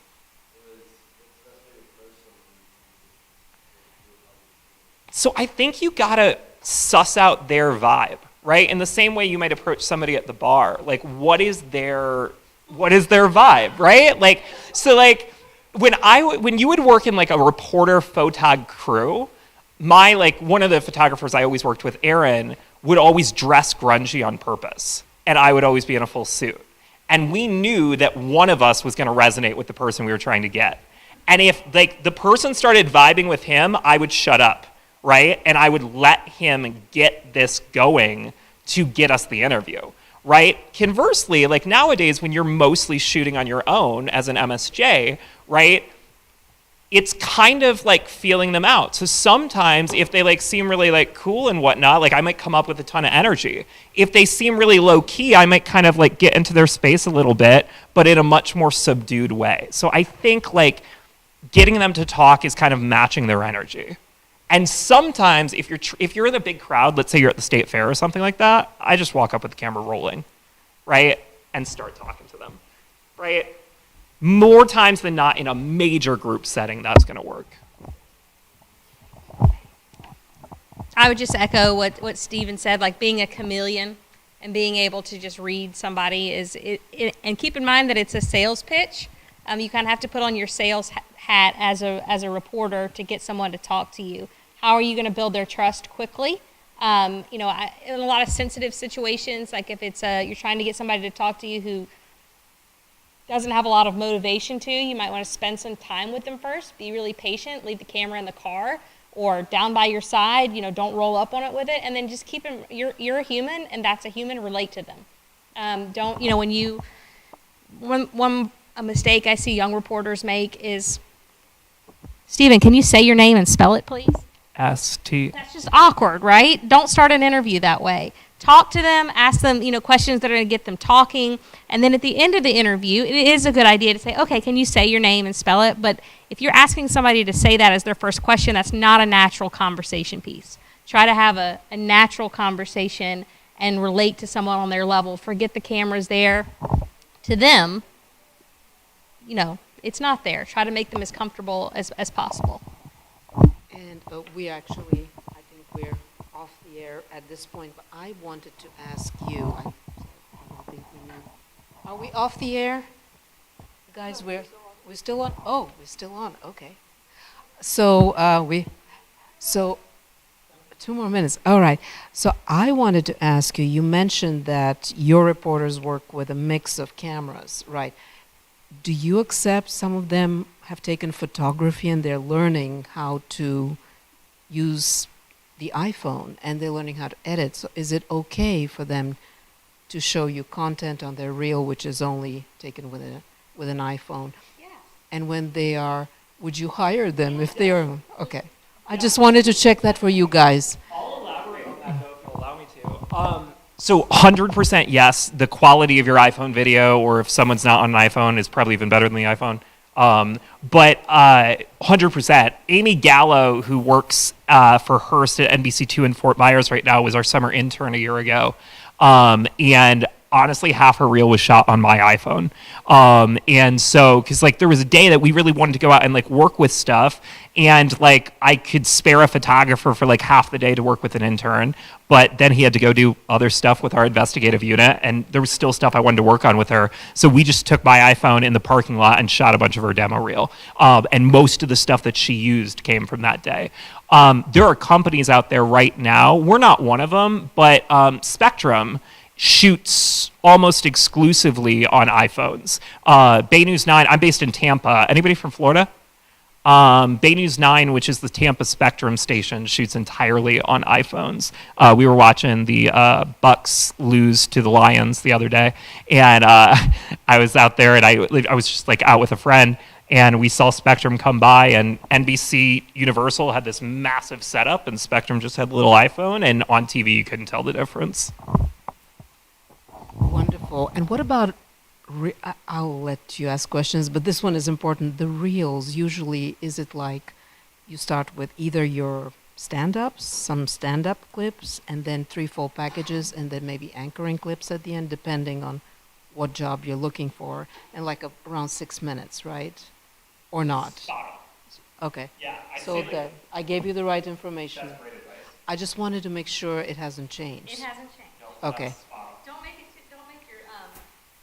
So I think you gotta suss out their vibe, right? In the same way you might approach somebody at the bar. Like, what is their vibe, right? Like, so like when you would work in like a reporter photog crew, one of the photographers I always worked with, Aaron, would always dress grungy on purpose. And I would always be in a full suit. And we knew that one of us was going to resonate with the person we were trying to get. And if like the person started vibing with him, I would shut up, right? And I would let him get this going to get us the interview, right? Conversely, like nowadays when you're mostly shooting on your own as an MSJ, right? It's kind of like feeling them out. So sometimes if they like seem really like cool and whatnot, like I might come up with a ton of energy. If they seem really low key, I might kind of like get into their space a little bit, but in a much more subdued way. So I think like getting them to talk is kind of matching their energy. And sometimes if you're in a big crowd, let's say you're at the state fair or something like that, I just walk up with the camera rolling, right? And start talking to them, right? More times than not in a major group setting, that's going to work. I would just echo what Steven said, like being a chameleon and being able to just read somebody and keep in mind that it's a sales pitch. You kind of have to put on your sales hat as a reporter to get someone to talk to you. How are you going to build their trust quickly? In a lot of sensitive situations, like if it's you're trying to get somebody to talk to you who doesn't have a lot of motivation to, you might want to spend some time with them first, be really patient, leave the camera in the car or down by your side, don't roll up on it with it, and then just keep them, you're a human and that's a human, relate to them. A mistake I see young reporters make is, Steven, can you say your name and spell it, please? S-T. That's just awkward, right? Don't start an interview that way. Talk to them, ask them, questions that are going to get them talking, and then at the end of the interview, it is a good idea to say, okay, can you say your name and spell it? But if you're asking somebody to say that as their first question, that's not a natural conversation piece. Try to have a natural conversation and relate to someone on their level. Forget the camera's there. To them, it's not there. Try to make them as comfortable as possible. And we actually, I think we're off the air at this point, but I wanted to ask you, I don't think we know. Are we off the air? Guys, we're still on? Oh, we're still on, okay. So, 2 more minutes. All right. So I wanted to ask you, you mentioned that your reporters work with a mix of cameras, right? Do you accept some of them have taken photography and they're learning how to use the iPhone and they're learning how to edit? So is it okay for them to show you content on their reel, which is only taken with an iPhone? Yeah. And when they are, would you hire them if they are? Okay. I just wanted to check that for you guys. I'll elaborate on that, though, if you'll allow me to. So 100% yes, the quality of your iPhone video, or if someone's not on an iPhone, is probably even better than the iPhone. But 100%. Amy Gallo, who works for Hearst at NBC2 in Fort Myers right now, was our summer intern a year ago. And honestly, half her reel was shot on my iPhone. And so, because like there was a day that we really wanted to go out and like work with stuff, and like I could spare a photographer for like half the day to work with an intern, but then he had to go do other stuff with our investigative unit, and there was still stuff I wanted to work on with her. So we just took my iPhone in the parking lot and shot a bunch of her demo reel. And most of the stuff that she used came from that day. There are companies out there right now, we're not one of them, but Spectrum shoots almost exclusively on iPhones. Bay News 9, I'm based in Tampa. Anybody from Florida? Bay News 9, which is the Tampa Spectrum station, shoots entirely on iPhones. We were watching the Bucks lose to the Lions the other day, and I was out there, and I was just like out with a friend, and we saw Spectrum come by, and NBC Universal had this massive setup, and Spectrum just had a little iPhone, and on TV you couldn't tell the difference. Wonderful. And what about, I'll let you ask questions, but this one is important. The reels, usually, is it like you start with either your stand-ups, some stand-up clips, and then 3 full packages, and then maybe anchoring clips at the end, depending on what job you're looking for, and like around 6 minutes, right? Or not? Okay. Yeah, so that I gave you the right information. That's great advice. I just wanted to make sure it hasn't changed. It hasn't changed. Okay.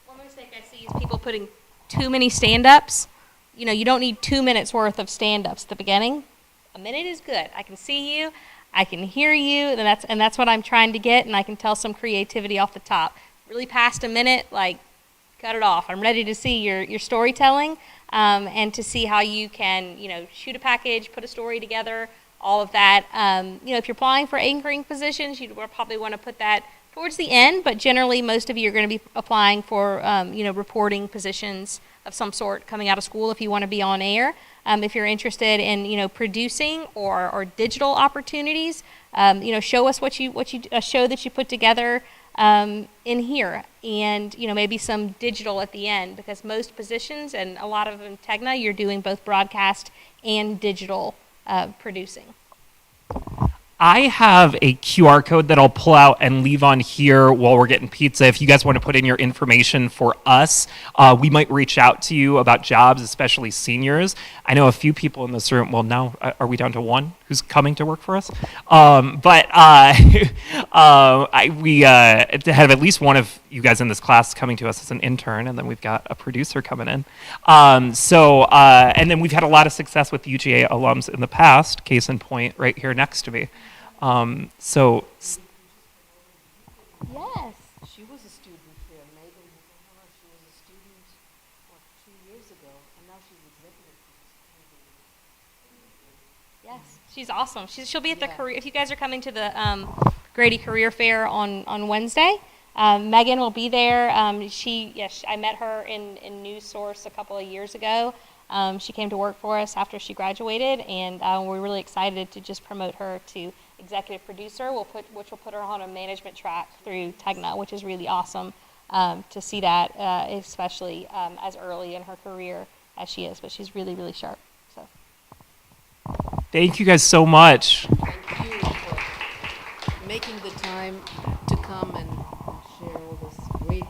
One mistake I see is people putting too many stand-ups. You know, you don't need 2 minutes worth of stand-ups at the beginning. A minute is good. I can see you, I can hear you, and that's what I'm trying to get, and I can tell some creativity off the top. Really past a minute, like, cut it off. I'm ready to see your storytelling, and to see how you can, shoot a package, put a story together, all of that. If you're applying for anchoring positions, you probably want to put that towards the end, but generally most of you are going to be applying for, reporting positions of some sort coming out of school if you want to be on air. If you're interested in, producing or digital opportunities, show us a show that you put together in here, and maybe some digital at the end, because most positions, and a lot of them Tegna, you're doing both broadcast and digital producing. I have a QR code that I'll pull out and leave on here while we're getting pizza. If you guys want to put in your information for us, we might reach out to you about jobs, especially seniors. I know a few people in this room. Well, now are we down to one who's coming to work for us? We have at least one of you guys in this class coming to us as an intern, and then we've got a producer coming in. And then we've had a lot of success with UGA alums in the past. Case in point, right here next to me. Yes. She was a student here. Megan, she was a student, 2 years ago, and now she's executive. Yes, she's awesome. She'll be at the career. If you guys are coming to the Grady Career Fair on Wednesday, Megan will be there. I met her in Newsource a couple of years ago. She came to work for us after she graduated, and we're really excited to just promote her to executive producer, which will put her on a management track through Tegna, which is really awesome to see that, especially as early in her career as she is. But she's really, really sharp. So. Thank you guys so much. Thank you for making the time to come and share all this great